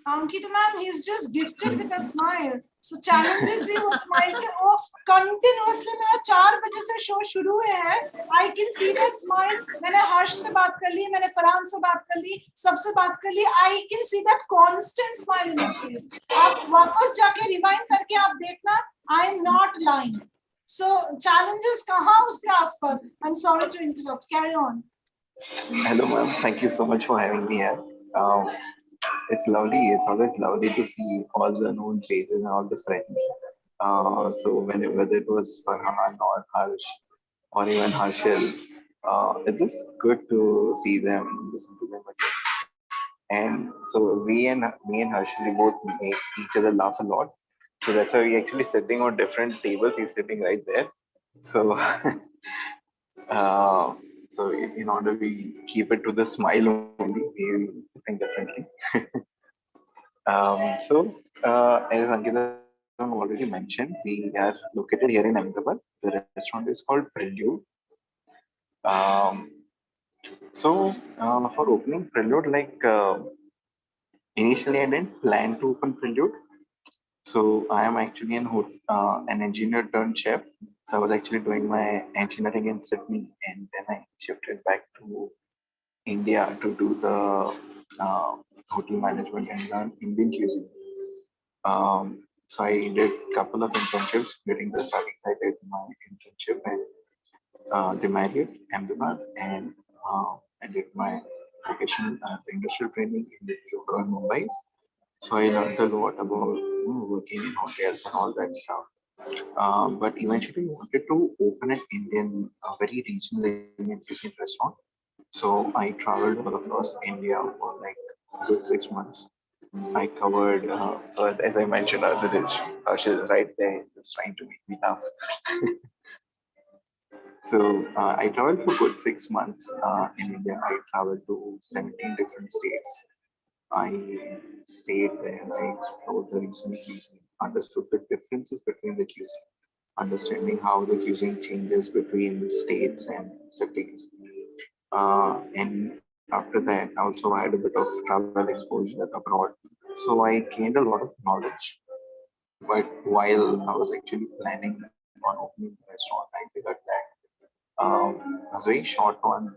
Ankita ma'am, he's just gifted with a smile. So challenges भी वो smile के वो continuously मेरा 4 बजे से show शुरू है. I can see that smile. मैंने हर्ष से बात कर ली, मैंने फरहान से बात कर ली, सबसे बात कर ली. I can see that constant smile in his face. आप वापस जाके rewind करके आप देखना. I am not lying. So challenges कहाँ उसके आसपास? I'm sorry to interrupt. Carry on. Hello, ma'am. Thank you so much for having me here. It's lovely. It's always lovely to see all the known faces and all the friends. So whether it was Farhan or Harsh or even Harshil, it's just good to see them, listen to them again. And so me and Harshil, we both make each other laugh a lot. So that's why we actually sitting on different tables. He's sitting right there. So uh, so in order we keep it to the smile only, we sitting differently. As Ankita already mentioned, we are located here in Ahmedabad. The restaurant is called Prelude. Um, for opening Prelude, initially I didn't plan to open Prelude. So I am actually an engineer turned chef. So I was actually doing my engineering in Sydney, and then I shifted back to India to do the hotel management and learn Indian cuisine. So I did a couple of internships during the studies. I did my internship at the Marriott, Ahmedabad, and I did my vocational industrial training in the Yoga in Mumbai. So I learned a lot about working in hotels and all that stuff. But eventually wanted to open an a very regional Indian cuisine restaurant. So I traveled all across India for like a good 6 months. I covered, so as I mentioned, Harsh is right there, he's just trying to make me laugh. So I traveled for good 6 months in India. I traveled to 17 different states. I stayed there, I explored the regional cuisine, understood the differences between the cuisine, understanding how the cuisine changes between states and cities. And after that, also I had a bit of travel exposure abroad. So I gained a lot of knowledge. But while I was actually planning on opening the restaurant, I figured that a very short one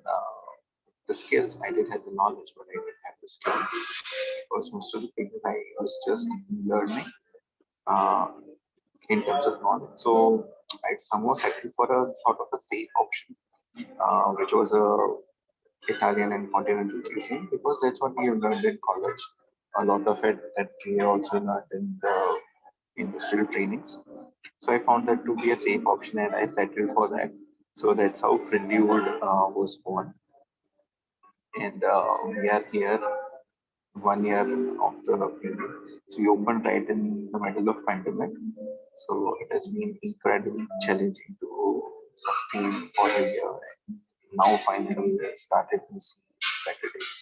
the skills. I did have the knowledge, but I didn't have the skills because most of the things that I was just learning uh, in terms of knowledge. So I somehow settled for a sort of a safe option, which was a Italian and continental cuisine because that's what we learned in college. A lot of it that we also learned in the industrial trainings. So I found that to be a safe option and I settled for that. So that's how Prelude was born. And we are here 1 year of the period. So we opened right in the middle of pandemic. So it has been incredibly challenging to sustain for a year. Now finally we started to see better days.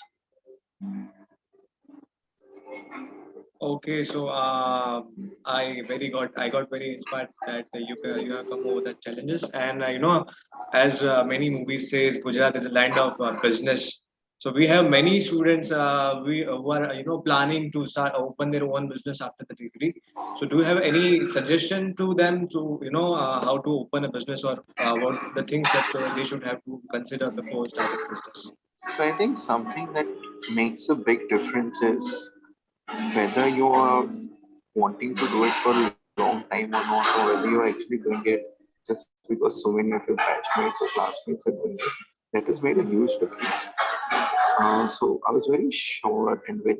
Okay, so I got very inspired that you have come over the challenges, and as many movies says, Gujarat is a land of business. So we have many students we who are planning to start open their own business after the degree. So do you have any suggestion to them to how to open a business or what the things that they should have to consider before starting business? So I think something that makes a big difference is whether you are wanting to do it for a long time or not, or whether you're actually doing it just because so many of your batchmates or classmates are doing it. That has made a huge difference. So I was very sure and very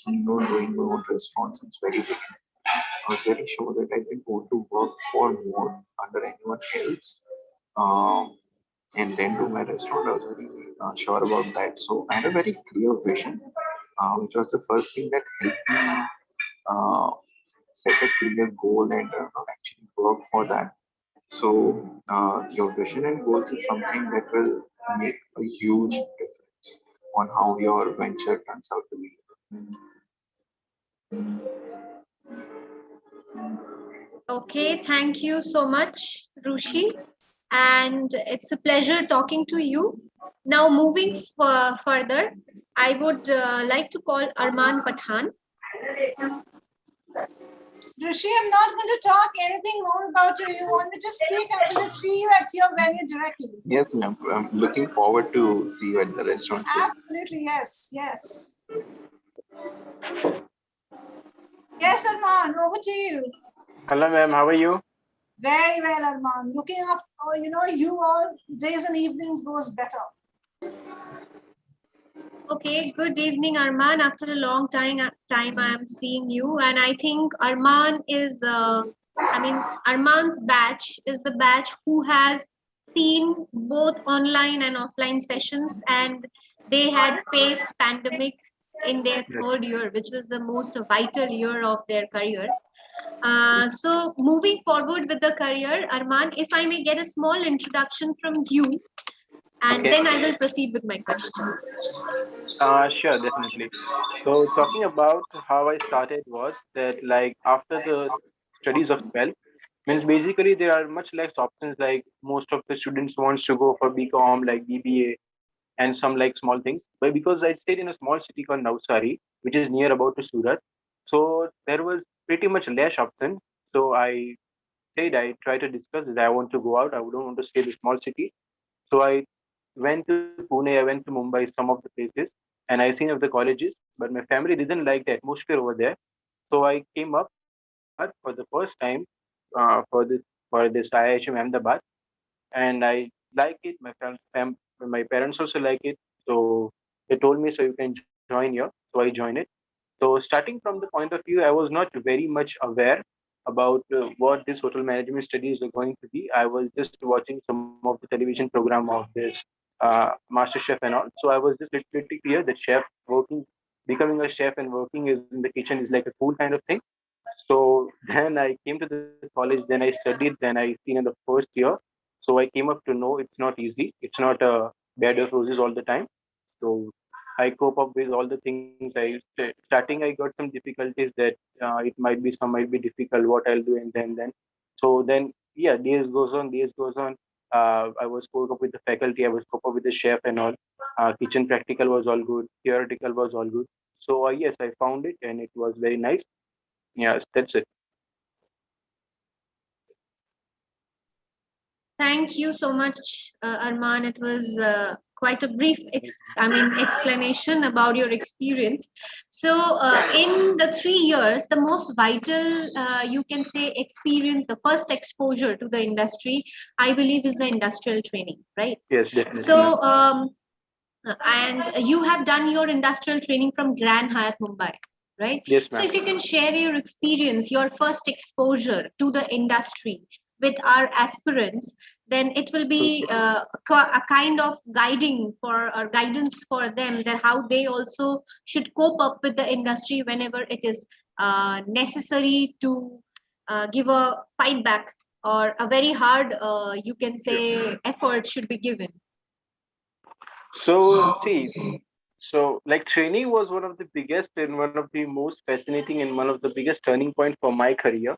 keen on doing my own restaurant since very beginning. I was very sure that I didn't want to work for more under anyone else. Um, and then do my restaurant. I was very sure about that. So I had a very clear vision, which was the first thing that helped me uh, set a clear goal and actually work for that. So your vision and goals is something that will make a huge difference on how your venture turns out to be. Okay, thank you so much, Rushi. And it's a pleasure talking to you. Now, moving further, I would like to call Arman Pathan. Rishi, I'm not going to talk anything more about you. You want me to speak? I'm going to see you at your venue directly. Yes, ma'am. I'm looking forward to see you at the restaurant soon. Absolutely, yes, yes. Yes, Arman, over to you. Hello, ma'am. How are you? Very well, Arman. Looking after, you all days and evenings goes better. Okay, good evening, Arman. After a long time I am seeing you, and I think Arman is Arman's batch is the batch who has seen both online and offline sessions, and they had faced pandemic in their third year, which was the most vital year of their career. So moving forward with the career, Arman, if I may get a small introduction from you, and Okay. then I will proceed with my question. Sure, definitely. So, talking about how I started was that, like, after the studies of 12, means basically there are much less options. Like, most of the students wants to go for BCom, like BBA, and some like small things. But because I stayed in a small city called Navsari, which is near about to Surat, so there was pretty much less option. So I tried to discuss that I want to go out. I don't want to stay in a small city. So I went to Pune, I went to Mumbai, some of the places, and I seen of the colleges, but my family didn't like the atmosphere over there. So I came up to Ahmedabad for the first time for this IIHM Ahmedabad, and I like it. My parents also like it, so they told me so you can join here. So I joined it. So starting from the point of view, I was not very much aware about what this hotel management studies are going to be. I was just watching some of the television program of this Master Chef and all. So I was just literally clear that becoming a chef and working is in the kitchen is like a cool kind of thing. So then I came to the college, then I studied, then I seen in the first year. So I came up to know it's not easy. It's not a bed of roses all the time. So I cope up with all the things. Starting I got some difficulties that it might be some might be difficult what I'll do and then. So then yeah, days goes on. I was cope up with the faculty. I was cope up with the chef and all. Kitchen practical was all good. Theoretical was all good. So yes, I found it and it was very nice. Yes, that's it. Thank you so much, Arman. It was quite a brief explanation about your experience. So in the 3 years, the most vital, you can say, experience, the first exposure to the industry, I believe, is the industrial training, right? Yes, definitely, So ma'am. and you have done your industrial training from Grand Hyatt Mumbai, right? Yes, So ma'am. if you can share your experience, your first exposure to the industry with our aspirants, then it will be a kind of guiding for or guidance for them, that how they also should cope up with the industry whenever it is necessary to give a fight back, or a very hard, you can say, effort should be given. So see, so like training was one of the biggest and one of the most fascinating and one of the biggest turning point for my career,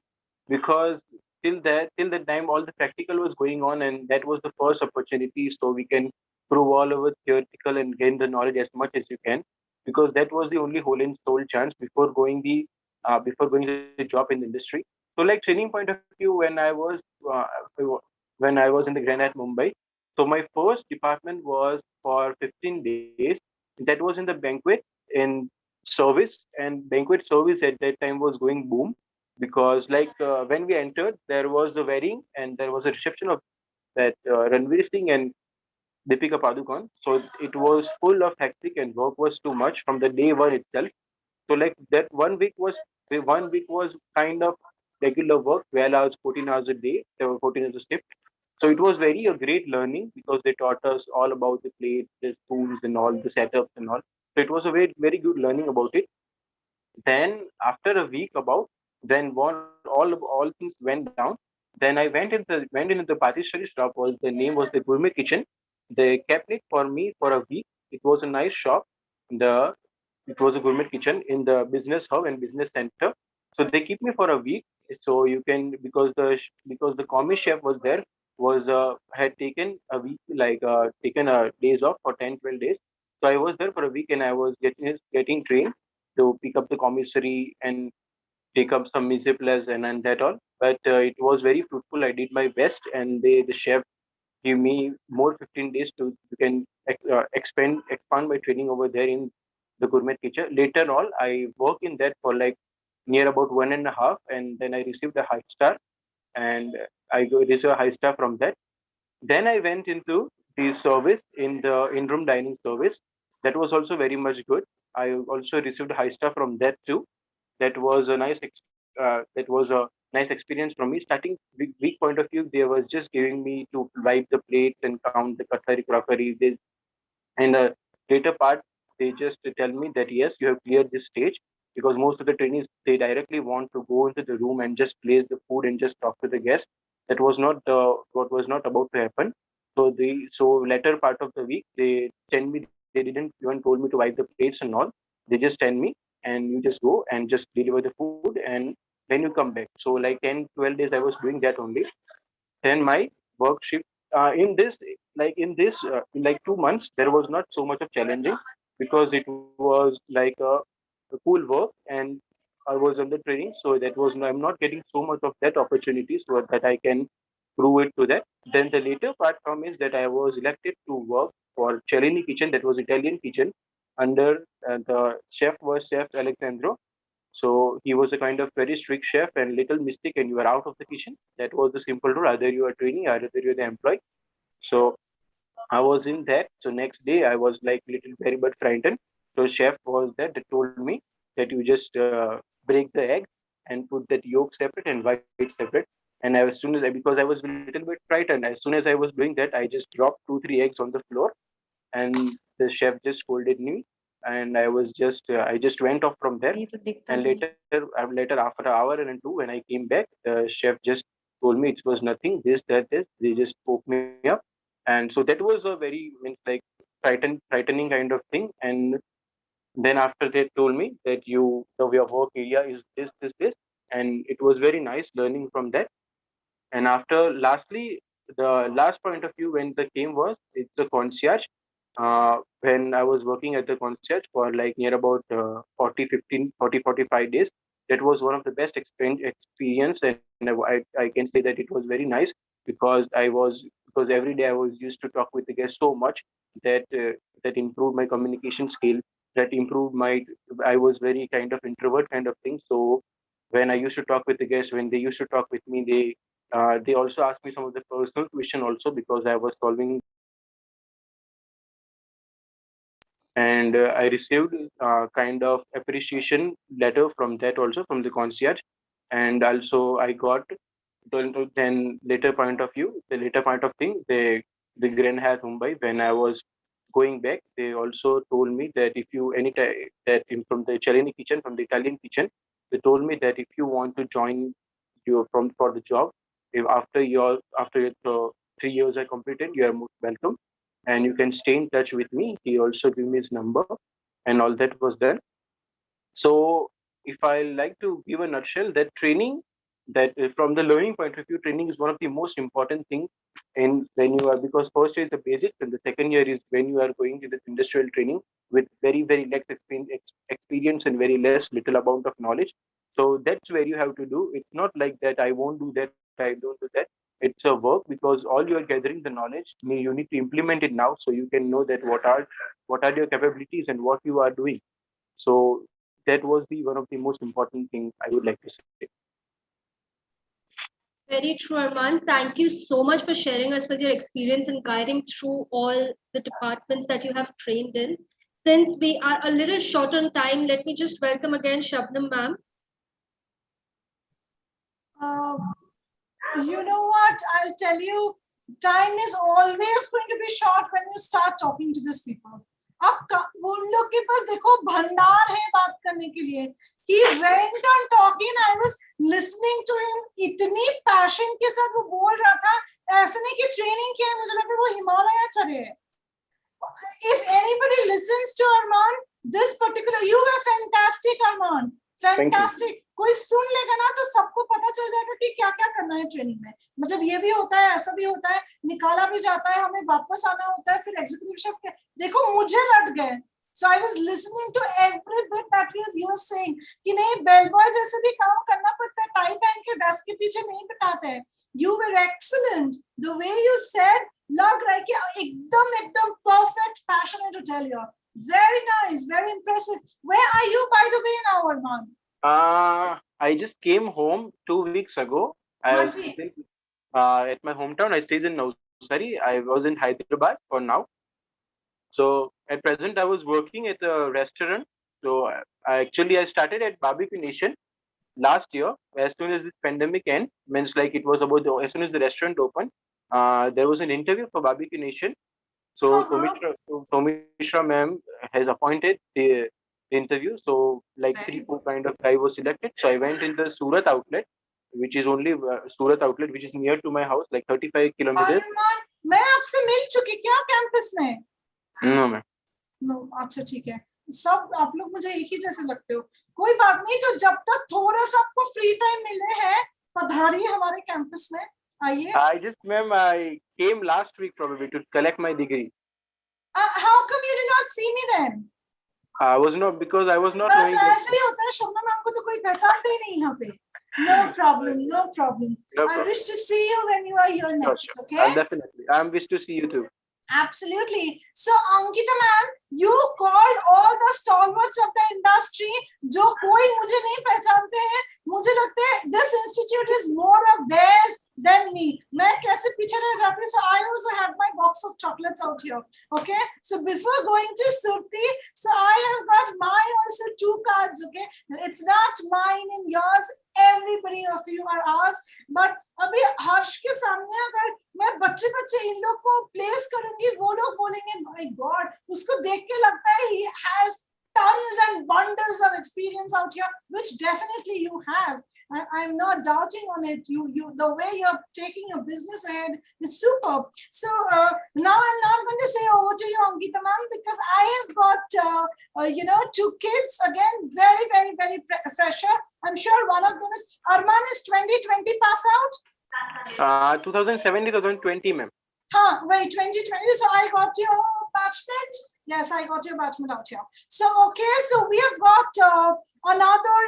because till that time all the practical was going on, and that was the first opportunity so we can prove all over theoretical and gain the knowledge as much as you can, because that was the only whole and sole chance before going to the job in the industry. So like training point of view, uh, when I was in the Grand Hyatt Mumbai, so my first department was for 15 days. That was in the banquet in service, and banquet service at that time was going boom, because when we entered, there was a wedding and there was a reception of that Ranveer Singh and Deepika Padukone. So it was full of hectic and work was too much from the day one itself. So like that 1 week was kind of regular work, 12 hours, 14 hours a day, 14 hours a shift. So it was very a great learning, because they taught us all about the plates, the spoons, and all the setups and all. So it was a very good learning about it. Then after a week about, then all things went down. Then I went into the patisserie shop. Was the name was the Gourmet Kitchen. They kept it for me for a week. It was a nice shop. The It was a gourmet kitchen in the business hub and business center. So they keep me for a week. So you can, because the commie chef was there, was had taken a week, taken a days off for 10-12 days. So I was there for a week, and I was getting trained to pick up the commissary and take up some mise place and that all. But it was very fruitful. I did my best, and the chef give me more 15 days to you can expand my training over there in the gourmet kitchen. Later on, I worked in that for like near about 1.5, and then I received a high star, and received a high star from that. Then I went into the service in the in-room dining service. That was also very much good. I also received a high star from that too. That was a that was a nice experience from me. Starting week point of view, they was just giving me to wipe the plates and count the cutlery, crockery. And the later part, they just tell me that yes, you have cleared this stage, because most of the trainees they directly want to go into the room and just place the food and just talk to the guest. That was not what was not about to happen. So later part of the week, they send me. They didn't even told me to wipe the plates and all. They just send me, and you just go and just deliver the food, and then you come back. So like 10-12 days I was doing that only. Then my work shift in like 2 months there was not so much of challenging, because it was like a cool work, and I was under training, so I'm not getting so much of that opportunity so that I can prove it to that. Then the later part come is that I was elected to work for Cellini Kitchen, that was Italian kitchen, under the chef was Chef Alexandro. So he was a kind of very strict chef, and little mistake and you are out of the kitchen. That was the simple rule. Either you are training, either you're the employee. So I was in that. So next day I was like little very but frightened. So chef was there that told me that you just break the egg and put that yolk separate and white separate. And as soon as because I was a little bit frightened, as soon as I was doing that, I just dropped 2-3 eggs on the floor, and the chef just scolded me, and I just went off from there. And later after an hour and two, when I came back, the chef just told me it was nothing, this. They just spoke me up, and so that was a very frightening kind of thing. And then after they told me that the your work area is this, and it was very nice learning from that. And after lastly, the last point of view when the came was it's the concierge. When I was working at the concierge for like near about 45 days, that was one of the best experience, and I can say that it was very nice, because I was because every day I was used to talk with the guests so much that that improved my communication skill. That improved my. I was very kind of introvert kind of thing. So when I used to talk with the guests, when they used to talk with me, they also asked me some of the personal question also, because I was solving, and I received kind of appreciation letter from that also, from the concierge, and also I got then later point of view, the later point of thing, the Grand Hyatt Mumbai, when I was going back, they also told me that if you from the Cellini kitchen, from the Italian kitchen, they told me that if you want to join you from for the job, if after your 3 years are completed, you are most welcome, and you can stay in touch with me. He also gave me his number, and all that was done. So if I like to give a nutshell, that training, that from the learning point of view, training is one of the most important things in when you are, because first year is the basics and the second year is when you are going to this industrial training with very, very less experience and very less little amount of knowledge. So that's where you have to do. It's not like that I won't do that, I don't do that. It's a work, because all you are gathering the knowledge, you need to implement it now, so you can know that what are your capabilities and what you are doing. So that was the one of the most important things I would like to say. Very true, Arman. Thank you so much for sharing us with your experience and guiding through all the departments that you have trained in. Since we are a little short on time, let me just welcome again Shabnam ma'am. You know what? I'll tell you, time is always going to be short when you start talking to these people. अब उन लोग के पास देखो भंडार है बात करने के लिए. He went on talking. I was listening to him. इतनी passion के साथ वो बोल रहा था. ऐसे नहीं कि training किया है, मुझे लगा वो हिमालय चढ़े. If anybody listens to Arman, this particular, you were fantastic, Arman. Fantastic. कोई सुन लेगा ना तो सबको पता चल जाएगा कि क्या क्या करना है ट्रेनिंग में. मतलब ये भी होता है, ऐसा भी होता है, निकाला भी जाता है, हमें वापस आना होता है, फिर एग्जीक्यूटिव देखो मुझे लट गए. So I was listening to every bit that you were saying कि नहीं बेल बॉय जैसे भी काम करना पड़ता है, टाई पहन के डेस्क के पीछे नहीं बिठाते हैं. You were excellent. The way you said, लग रहा है कि एकदम perfect, passionate to tell you. Very nice, very impressive. Where are you, by the way, now, Arman? I just came home 2 weeks ago. I was at my hometown. I stayed in Navsari. I was in Hyderabad for now. So at present, I was working at a restaurant. So I started at Barbecue Nation last year. As soon as this pandemic ended, means like it was about as soon as the restaurant opened, there was an interview for Barbecue Nation. So Tomishra ma'am has appointed the interview. So like 3-4 kind of guy was selected. So I went in the Surat outlet, which is only Surat outlet, which is near to my house, like 35 kilometers. मैं आपसे मिल चुकी क्या campus में? No ma'am. No, अच्छा ठीक है. सब आप लोग मुझे एक ही जैसे लगते हो. कोई बात नहीं. तो जब तक थोड़ा सा आपको फ्री टाइम मिले हैं, पधारिए हमारे कैंपस में. आइए. I came last week probably to collect my degree. How come you did not see me then? I was not knowing. ऐसे ही होता है. शबनम मैम को तो कोई पहचानते ही नहीं यहाँ पे. No problem. I wish to see you when you are here next. Sure. Okay. Definitely. I wish to see you too. Absolutely. So Ankita ma'am, you called all the stalwarts of the industry. जो कोई मुझे नहीं पहचानते हैं. मुझे लगता है this institute is more of theirs than me. मैं कैसे पीछे रह जाती हूँ. So I also have my box of chocolates out here. Okay. So before going to Surti, so I have got my also 2 cards. Okay. It's not mine and yours. Everybody of you are asked. But अभी हर्ष के सामने अगर मैं बच्चे इन लोग को place करूंगी, वो लोग बोलेंगे my God, उसको देख के लगता है he has tons and bundles of experience out here, which definitely you have. I'm not doubting on it. You, the way you're taking your business ahead is superb. So now I'm not going to say over to you, Ankita ma'am, because I have got 2 kids again, very fresher. I'm sure one of them is Arman is 2020 pass out. 2017, 2020, ma'am. Wait, 2020. So I got your batchmate. Yes, I got your batchmate out here. So, okay, so we have got another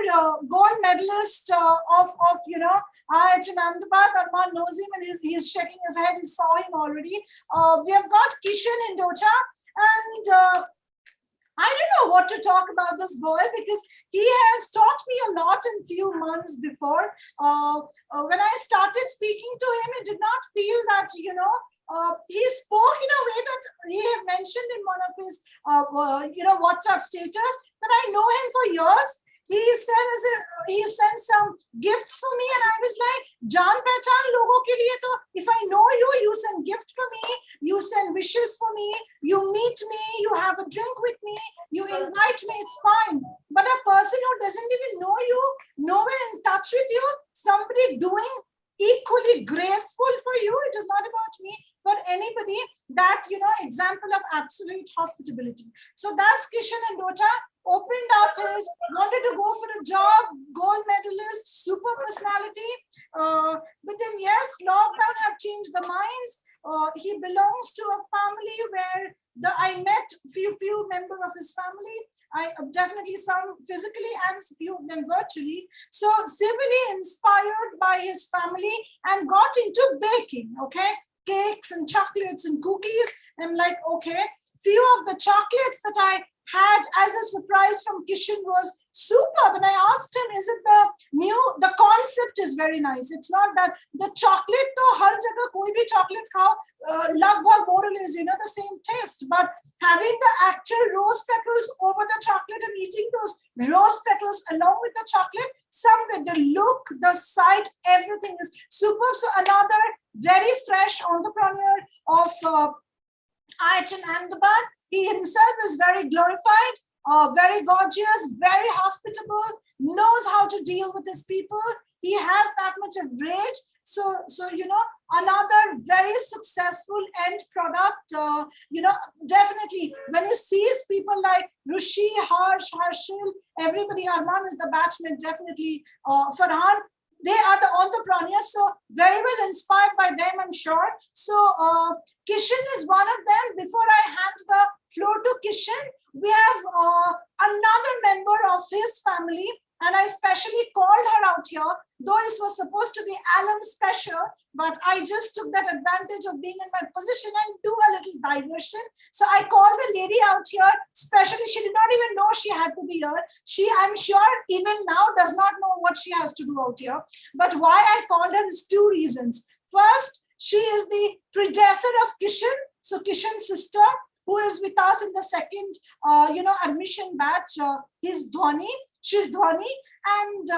gold medalist of IIHM Ahmedabad. Arman knows him and he's shaking his head. He saw him already. We have got Kishan Indocha, and I don't know what to talk about this boy because he has taught me a lot in few months before. When I started speaking to him, it did not feel that, he spoke in a way that he had mentioned in one of his, WhatsApp status that I know him for years. He sent some gifts for me, and I was like, "Jaan pehchan logo ke liye to if I know you, you send gift for me, you send wishes for me, you meet me, you have a drink with me, you invite me, it's fine. But a person who doesn't even know you, nowhere in touch with you, somebody doing equally graceful for you, it is not about me, for anybody, that, example of absolute hospitality." So that's Kishan and Dota. Opened up his, wanted to go for a job, gold medalist, super personality. But then, yes, lockdown have changed the minds. He belongs to a family where I met few members of his family. I definitely some physically and few of them virtually. So civilly inspired by his family and got into baking, okay? Cakes and chocolates and cookies. I'm like, okay, few of the chocolates that I had as a surprise from Kishan was superb. And I asked him, is it the concept is very nice. It's not that the chocolate, to har jagah koi bhi chocolate khao, lagbhag more or less, the same taste. But having the actual rose petals over the chocolate and eating those rose petals along with the chocolate, somewhere the look, the sight, everything is superb. So another very fresh entrepreneur of IIHM Ahmedabad. He himself is very glorified, very gorgeous, very hospitable, knows how to deal with his people. He has that much of rage. So another very successful end product. Definitely when he sees people like Rushi, Harsh, Harshil, everybody, Arman is the batchmate, definitely. Farhan, they are the entrepreneurs, so very well inspired by them, I'm sure. So Kishan is one of them. Before I hand the floor to Kishan, we have another member of his family, and I specially called her out here, though this was supposed to be alum special, but I just took that advantage of being in my position and do a little diversion. So I called the lady out here, especially, she did not even know she had to be here. She, I'm sure, even now does not know what she has to do out here. But why I called her is two reasons. First, she is the predecessor of Kishan. So Kishan's sister, who is with us in the second, admission batch, is Dhwani. She's Dhwani, and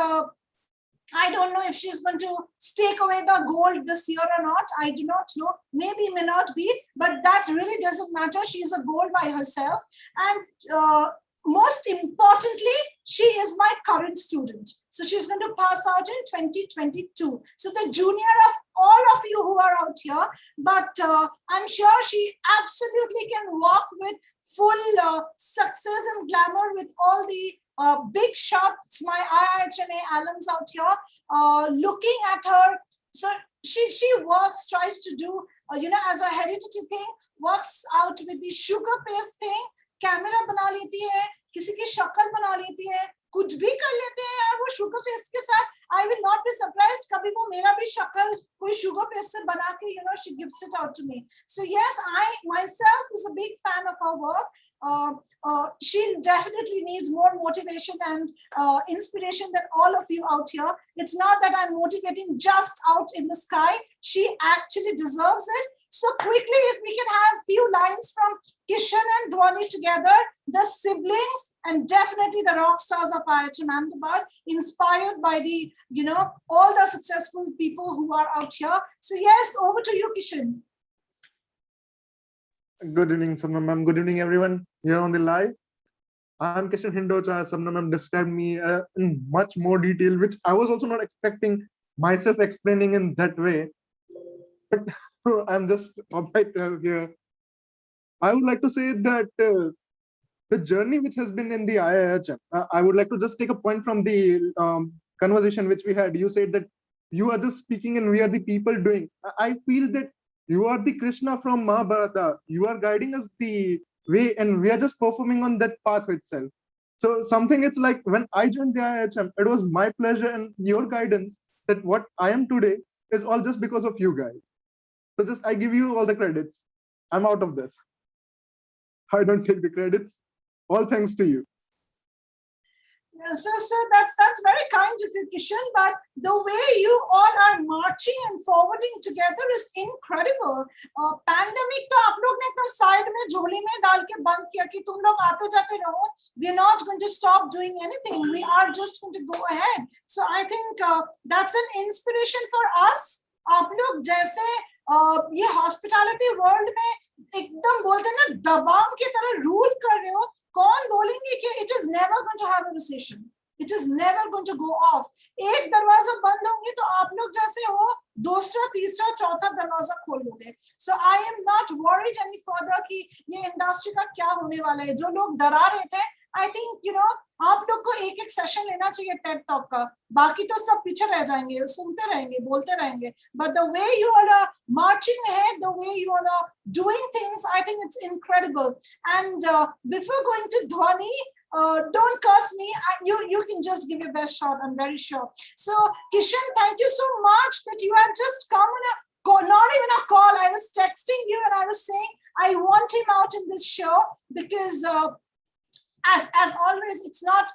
I don't know if she's going to stake away the gold this year or not. I do not know. Maybe, may not be, but that really doesn't matter. She is a gold by herself. And most importantly, she is my current student. So she's going to pass out in 2022. So the junior of all of you who are out here, but I'm sure she absolutely can walk with full success and glamour with all the big shots, my IIHMA alums out here, looking at her. So she works, tries to do, as a hereditary thing, works out with the sugar paste thing, camera bana leti hai, किसी की शक्ल बना लेती है, कुछ भी कर लेते हैं यार वो शुगर पेस्ट के साथ. I will not be surprised कभी वो मेरा भी शक्ल कोई sugar paste से बना के, she gives it out to me. So yes, I myself is a big fan of her work. She definitely needs more motivation and inspiration than all of you out here. It's not that I'm motivating just out in the sky. She actually deserves it. So quickly, if we can have few lines from Kishan and Dhwani together, the siblings and definitely the rock stars of IIHM Ahmedabad, inspired by the, all the successful people who are out here. So yes, over to you, Kishan. Good evening, Samna ma'am. Good evening, everyone here on the live. I'm Kishan Hindocha. Samna ma'am described me in much more detail, which I was also not expecting myself explaining in that way. But I'm just right here. I would like to say that the journey which has been in the IIHM, I would like to just take a point from the conversation which we had. You said that you are just speaking and we are the people doing. I feel that you are the Krishna from Mahabharata. You are guiding us the we are just performing on that path itself. So something, it's like when I joined the IIHM, it was my pleasure and your guidance that what I am today is all just because of you guys. So just I give you all the credits. I'm out of this. I don't take the credits. All thanks to you. So that's very kind of you, Kishan. But the way you all are marching and forwarding together is incredible. Pandemic तो आप लोग ने एकदम side में झोली में डाल के बंद किया कि तुम लोग आते जाते रहो. We're not going to stop doing anything. We are just going to go ahead. So I think that's an inspiration for us. आप लोग जैसे ये हॉस्पिटैलिटी वर्ल्ड में एकदम बोलते हैं ना दबाव की तरह रूल कर रहे हो. कौन बोलेंगे कि it is never going to have a recession, it is never going to go off. एक दरवाजा बंद होंगे तो आप लोग जैसे हो दूसरा तीसरा चौथा दरवाजा खोल लोगे. So I am not worried any further कि ये इंडस्ट्री का क्या होने वाला है. जो लोग डरा रहे थे, I think आप लोग को एक एक सेशन लेना चाहिए टेड टॉक का. बाकी तो सब पीछे रह जाएंगे, सुनते रहेंगे, बोलते रहेंगे. But the way you all are marching ahead, the way you all are doing things, I think it's incredible. And before going to Dhwani, don't curse me. You can just give your best shot. I'm very sure. So Kishan, thank you so much that you have just come on a call, not even a call. I was texting you and I was saying I want him out in this show because. As always, it's not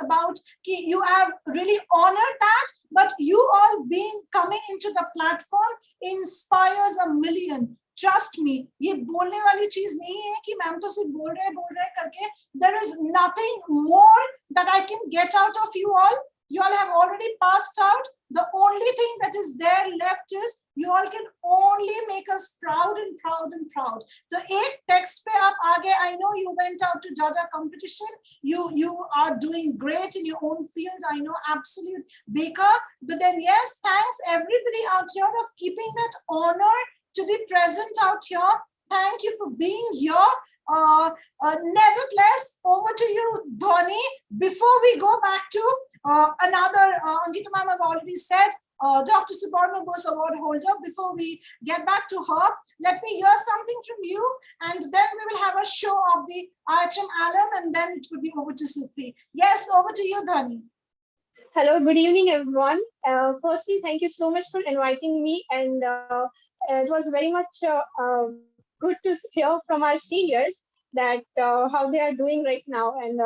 about you have really honored that, but you all being coming into the platform inspires a million. Trust me, ये बोलने वाली चीज नहीं है कि ma'am तो सिर्फ बोल रहे करके. There is nothing more that I can get out of you all. You all have already passed out. The only thing that is there left is you all can only make us proud and proud and proud. So एक text पे आप आ गए. I know you went out to judge a competition. You are doing great in your own field. I know, absolute baker. But then yes, thanks everybody out here of keeping that honor to be present out here. Thank you for being here. Nevertheless, over to you, Dhwani. Before we go back to another, Ankita ma'am have already said, Dr. Subarna Bose award holder. Before we get back to her, let me hear something from you, and then we will have a show of the IHM alum, and then it will be over to Supi. Yes, over to you, Dhwani. Hello, good evening, everyone. Firstly, thank you so much for inviting me, and it was very much good to hear from our seniors that how they are doing right now, and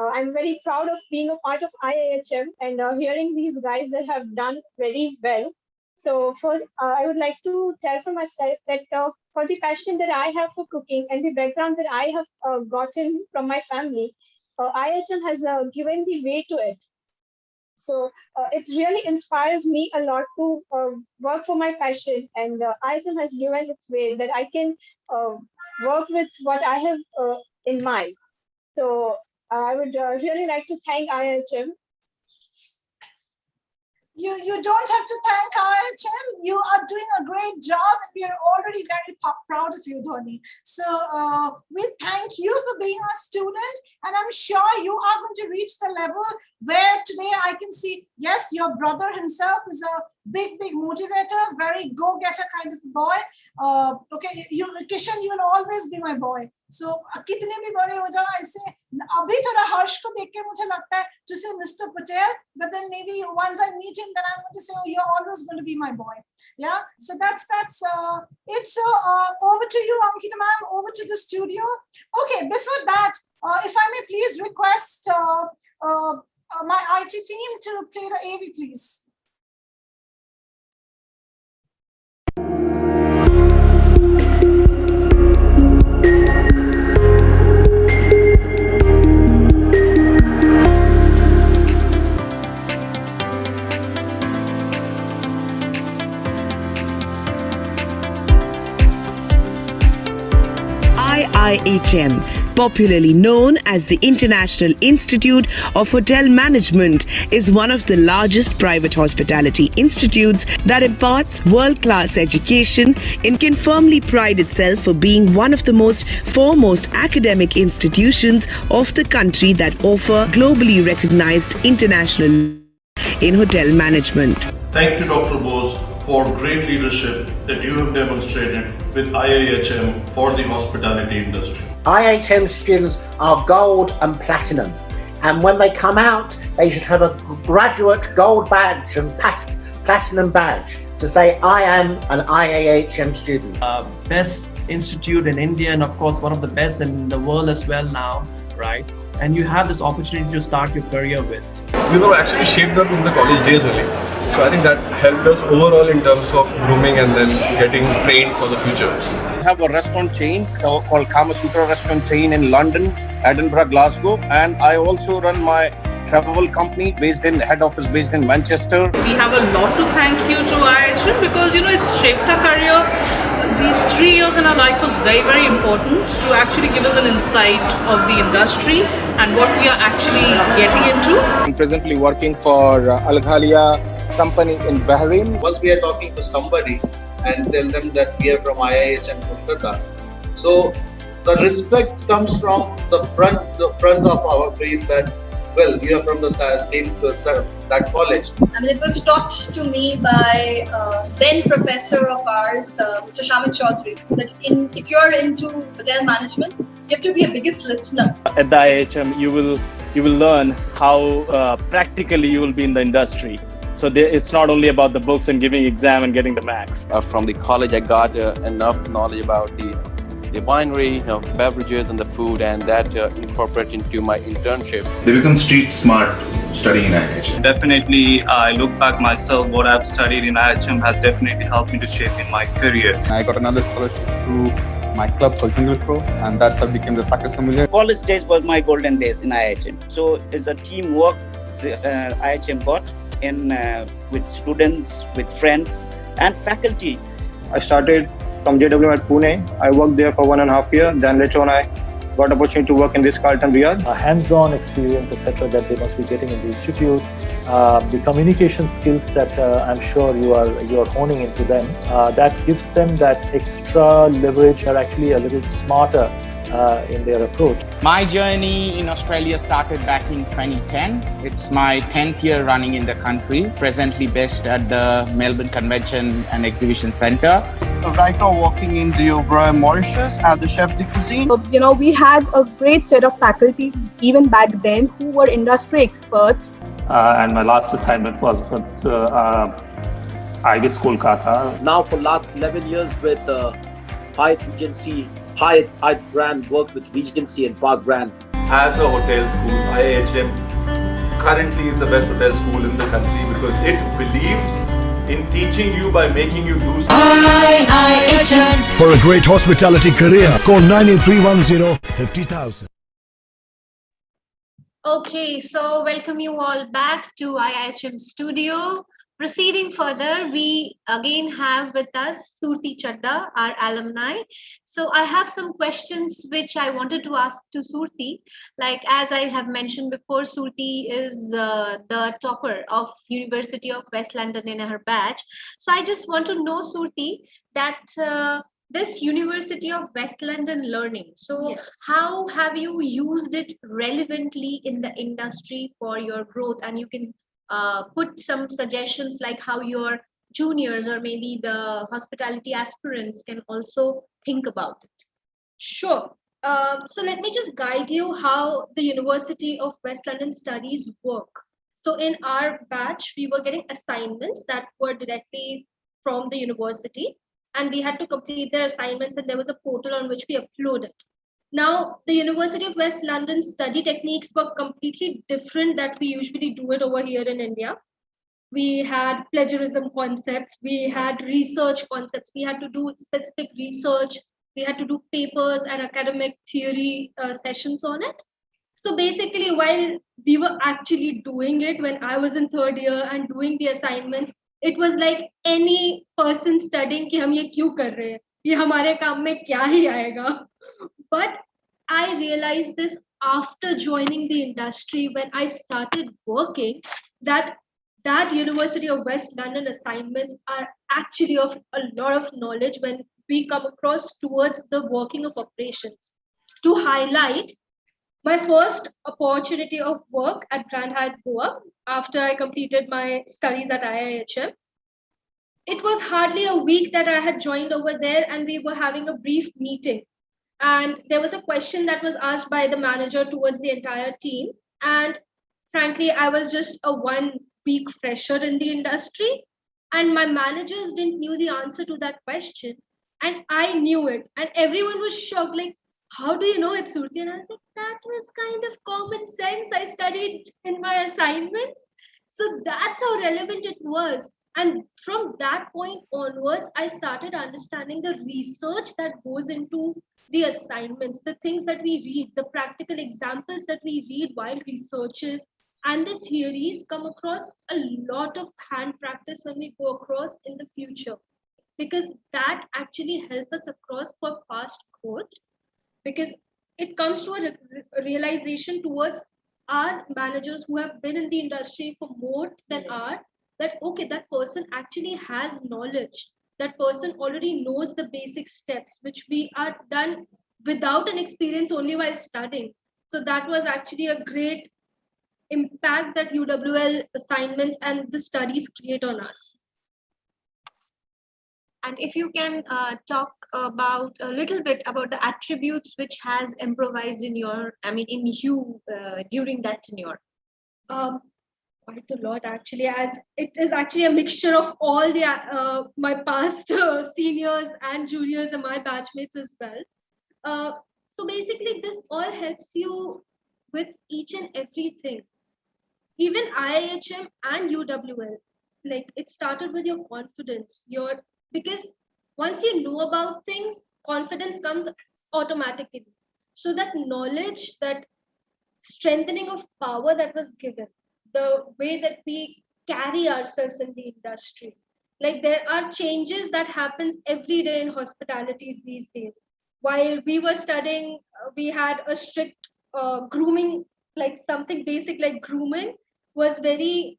I'm very proud of being a part of IIHM and hearing these guys that have done very well. So I would like to tell for myself that for the passion that I have for cooking and the background that I have gotten from my family, IIHM has given the way to it. So it really inspires me a lot to work for my passion, and IIHM has given its way that I can work with what I have in mind. So I would really like to thank IIHM. You don't have to thank IIHM. You are doing a great job, and we are already very proud of you, Dhwani. So we thank you for being a student, and I'm sure you are going to reach the level where today I can see, yes, your brother himself is a big motivator, very go-getter kind of boy. Okay, Kishan, you will always be my boy. So कितने भी बड़े हो जाओ ऐसे अभी थोड़ा हर्ष को देख के मुझे लगता है to say Mr. Patel, but then maybe once I meet him, then I'm going to say, oh, you're always going to be my boy. Yeah, so that's it's over to you, Ankita ma'am, over to the studio. Okay, before that, if I may please request my IT team to play the AV, please. IIHM, popularly known as the International Institute of Hotel Management, is one of the largest private hospitality institutes that imparts world-class education and can firmly pride itself for being one of the foremost academic institutions of the country that offer globally recognized international in hotel management. Thank you, Dr. Bose, for great leadership that you have demonstrated with IIHM for the hospitality industry. IIHM students are gold and platinum, and when they come out, they should have a graduate gold badge and platinum badge to say, I am an IIHM student. Best institute in India, and of course one of the best in the world as well now, right? And you have this opportunity to start your career with. We were actually shaped up in the college days only. So I think that helped us overall in terms of grooming and then getting trained for the future. We have a restaurant chain called Kama Sutra Restaurant Chain in London, Edinburgh, Glasgow, and I also run my travel company head office based in Manchester. We have a lot to thank you to IIHM because it's shaped our career. These 3 years in our life was very, very important to actually give us an insight of the industry and what we are actually getting into. I'm presently working for Al Ghalia company in Bahrain. Once we are talking to somebody and tell them that we are from IIHM Kolkata, so the respect comes from the front of our face that, well, you are from the same that college. I mean, it was taught to me by then professor of ours, Mr. Shamit Chaudhary, that if you're into hotel management, you have to be a biggest listener. At the IIHM, you will learn how practically you will be in the industry. So it's not only about the books and giving exam and getting the marks. From the college, I got enough knowledge about the winery, beverages and the food, and that incorporate into my internship. They become street smart studying in IIHM. Definitely, I look back myself, what I've studied in IIHM has definitely helped me to shape in my career. I got another scholarship through my club called Single Pro, and that's how I became the Soccer Sommelier. College days was my golden days in IIHM. So it's a teamwork IIHM got in with students, with friends and faculty. I started from JW at Pune. I worked there for 1.5 years. Then later on, I got opportunity to work in this Carlton Riyadh. Hands-on experience, etc., that they must be getting in the institute. The communication skills that I'm sure you are honing into them. That gives them that extra leverage. Are actually a little smarter in their approach. My journey in Australia started back in 2010. It's my 10th year running in the country, presently based at the Melbourne Convention and Exhibition Centre. Right now working in the Oberoi, Mauritius as the chef de cuisine. We had a great set of faculties even back then who were industry experts. And my last assignment was with IBIS Kolkata. Now for last 11 years with Hyatt Regency, Hyatt brand, worked with Regency and Park brand. As a hotel school, IIHM currently is the best hotel school in the country because it believes in teaching you by making you do something. IIHM. For a great hospitality career, call 98310 50,000. Okay, so welcome you all back to IIHM studio. Proceeding further, we again have with us Surti Chadda, our alumni. So I have some questions which I wanted to ask to Surti. Like as I have mentioned before, Surti is the topper of University of West London in her batch. So I just want to know, Surti, that this University of West London learning. So yes, how have you used it relevantly in the industry for your growth? And you can put some suggestions like how your juniors or maybe the hospitality aspirants can also think about it. Sure. So let me just guide you how the University of West London studies work. So in our batch, we were getting assignments that were directly from the university, and we had to complete their assignments, and there was a portal on which we uploaded. Now, the University of West London study techniques were completely different that we usually do it over here in India. We had plagiarism concepts, we had research concepts, we had to do specific research, we had to do papers and academic theory sessions on it. So basically, while we were actually doing it when I was in third year and doing the assignments, it was like any person studying कि हम ये क्यों कर रहे हैं, ये हमारे काम में क्या ही आएगा. But I realized this after joining the industry when I started working, that University of West London assignments are actually of a lot of knowledge when we come across towards the working of operations. To highlight, my first opportunity of work at Grand Hyatt Goa after I completed my studies at IIHM, it was hardly a week that I had joined over there, and we were having a brief meeting. And there was a question that was asked by the manager towards the entire team. And frankly, I was just a 1 week fresher in the industry, and my managers didn't knew the answer to that question, and I knew it, and everyone was shocked, like, how do you know it's Surti? And I was like, that was kind of common sense. I studied in my assignments. So that's how relevant it was. And from that point onwards, I started understanding the research that goes into the assignments, the things that we read, the practical examples that we read while researches, and the theories come across a lot of hand practice when we go across in the future, because that actually helps us across for fast growth, because it comes to a realization towards our managers who have been in the industry for more than our, that okay, that person actually has knowledge, that person already knows the basic steps which we are done without an experience, only while studying. So that was actually a great impact that UWL assignments and the studies create on us. And if you can talk about a little bit about the attributes which has improvised in your, in you during that tenure. Quite a lot, actually, as it is actually a mixture of all the my past seniors and juniors and my batchmates as well. So basically, this all helps you with each and everything. Even IIHM and UWL, like, it started with your confidence, because once you know about things, confidence comes automatically. So that knowledge, that strengthening of power that was given, the way that we carry ourselves in the industry, like, there are changes that happens every day in hospitality these days. While we were studying, we had a strict grooming, like something basic like grooming was very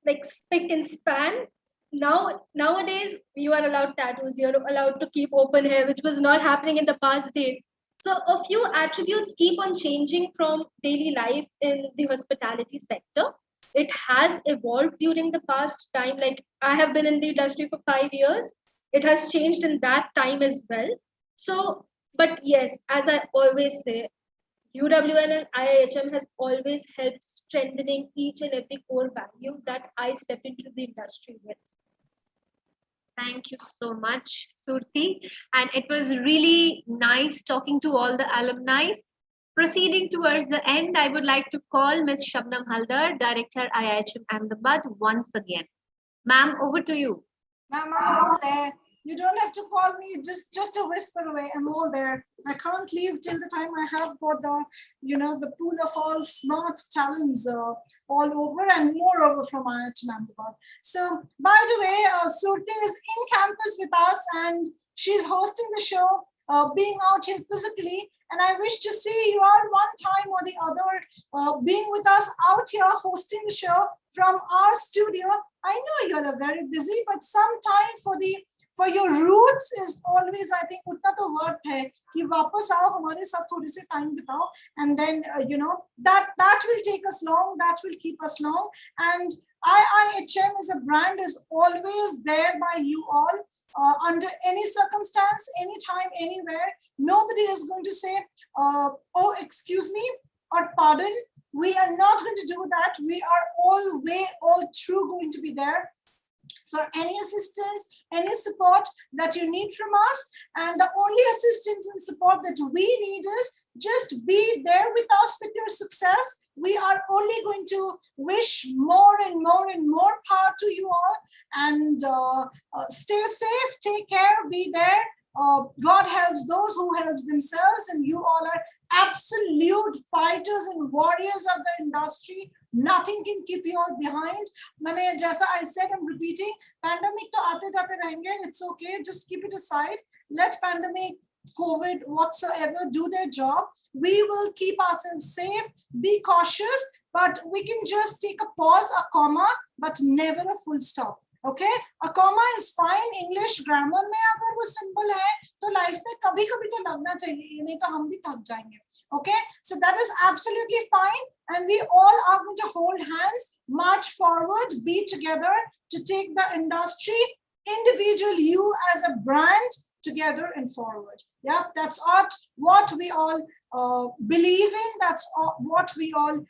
like spick and span. Nowadays you are allowed tattoos, you're allowed to keep open hair, which was not happening in the past days. So a few attributes keep on changing from daily life in the hospitality sector. It has evolved during the past time. Like, I have been in the industry for 5 years. It has changed in that time as well. So, but yes, as I always say, UWL and IIHM has always helped strengthening each and every core value that I step into the industry with. Thank you so much, Surti. And it was really nice talking to all the alumni. Proceeding towards the end, I would like to call Ms. Shabnam Haldar, Director IIHM Ahmedabad, once again. Ma'am, over to you. Ma'am, I'm all there. You don't have to call me, just a whisper away. I'm all there. I can't leave till the time I have got the, the pool of all smart talents all over and moreover from IIHM Ahmedabad. So, by the way, Surti is in campus with us and she's hosting the show, being out here physically. And I wish to see you all one time or the other being with us out here hosting the show from our studio. I know you're very busy, but some time for your roots is always, I think, utna to word hai ki wapas aao hamare sath thodi si time bitao, and then that will take us long, that will keep us long. And IIHM as a brand is always there by you all under any circumstance, anytime, anywhere. Nobody is going to say, oh, excuse me, or pardon. We are not going to do that. We are all through going to be there for any assistance, any support that you need from us. And the only assistance and support that we need is just be there with us with your success. We are only going to wish more and more and more power to you all. And stay safe, take care, be there. God helps those who help themselves, and you all are absolute fighters and warriors of the industry. Nothing can keep you all behind. I said, I'm repeating, pandemic to aate jate rahenge, it's okay, just keep it aside. Let pandemic, COVID, whatsoever do their job. We will keep ourselves safe, be cautious, but we can just take a pause, a comma, but never a full stop. Okay, a comma is fine. English grammar में अगर वो symbol है तो life में कभी-कभी तो लगना चाहिए, नहीं तो हम भी थक जाएंगे. Okay, so that is absolutely fine, and we all are going to hold hands, march forward, be together to take the industry individual you as a brand together and forward. Yeah, that's what we all believe in. That's what we all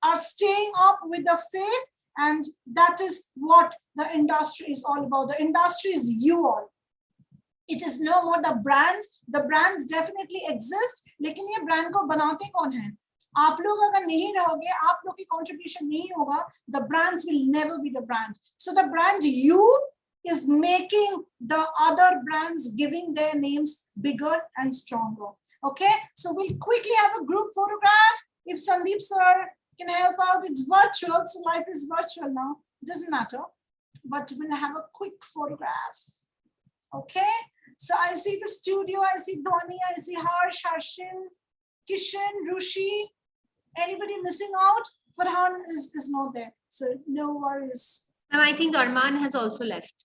are staying up with the faith, and that is what the industry is all about. The industry is you all. It is no more the brands. The brands definitely exist, लेकिन ये brand को बनाते कौन है? आप लोग अगर नहीं रहोगे, आप लोग की contribution नहीं होगा, the brands will never be the brand. So the brand you is making the other brands, giving their names bigger and stronger. Okay, so we'll quickly have a group photograph. If Sandeep sir can help out, it's virtual, so life is virtual now. Doesn't matter, but we'll have a quick photograph. Okay, so I see the studio. I see Dhoni. I see Harsh, Harshin, Kishan, Rushi. Anybody missing out? Farhan is not there, so no worries. And I think Arman has also left.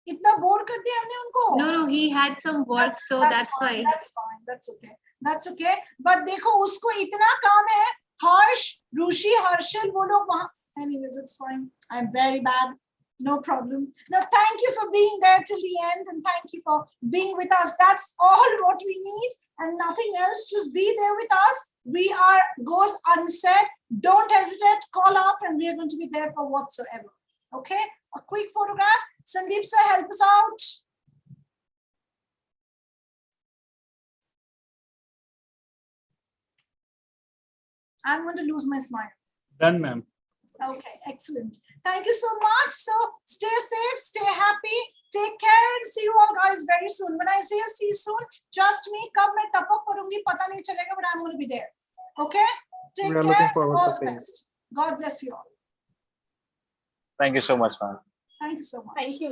इतना bore कर दिया हमने उनको. No, he had some work, that's fine, why. That's fine. That's okay. But देखो उसको इतना काम है. Harsh, Rushi, Harshal, वो लोग वहाँ. Anyways, it's fine. I'm very bad. No problem. Now, thank you for being there till the end, and thank you for being with us. That's all what we need, and nothing else. Just be there with us. Goes unsaid. Don't hesitate. Call up, and we are going to be there for whatsoever. Okay. A quick photograph. Sandeep sir, help us out. I'm going to lose my smile. Done, ma'am. Okay, excellent. Thank you so much. So stay safe, stay happy, take care, and see you all guys very soon. When I say see you soon, trust me, kab main tapak karungi, pata nahi chalega, but I'm going to be there. Okay? Take We are care. looking forward All to the seeing best. God bless you all. Thank you so much, ma'am. Thank you so much. Thank you.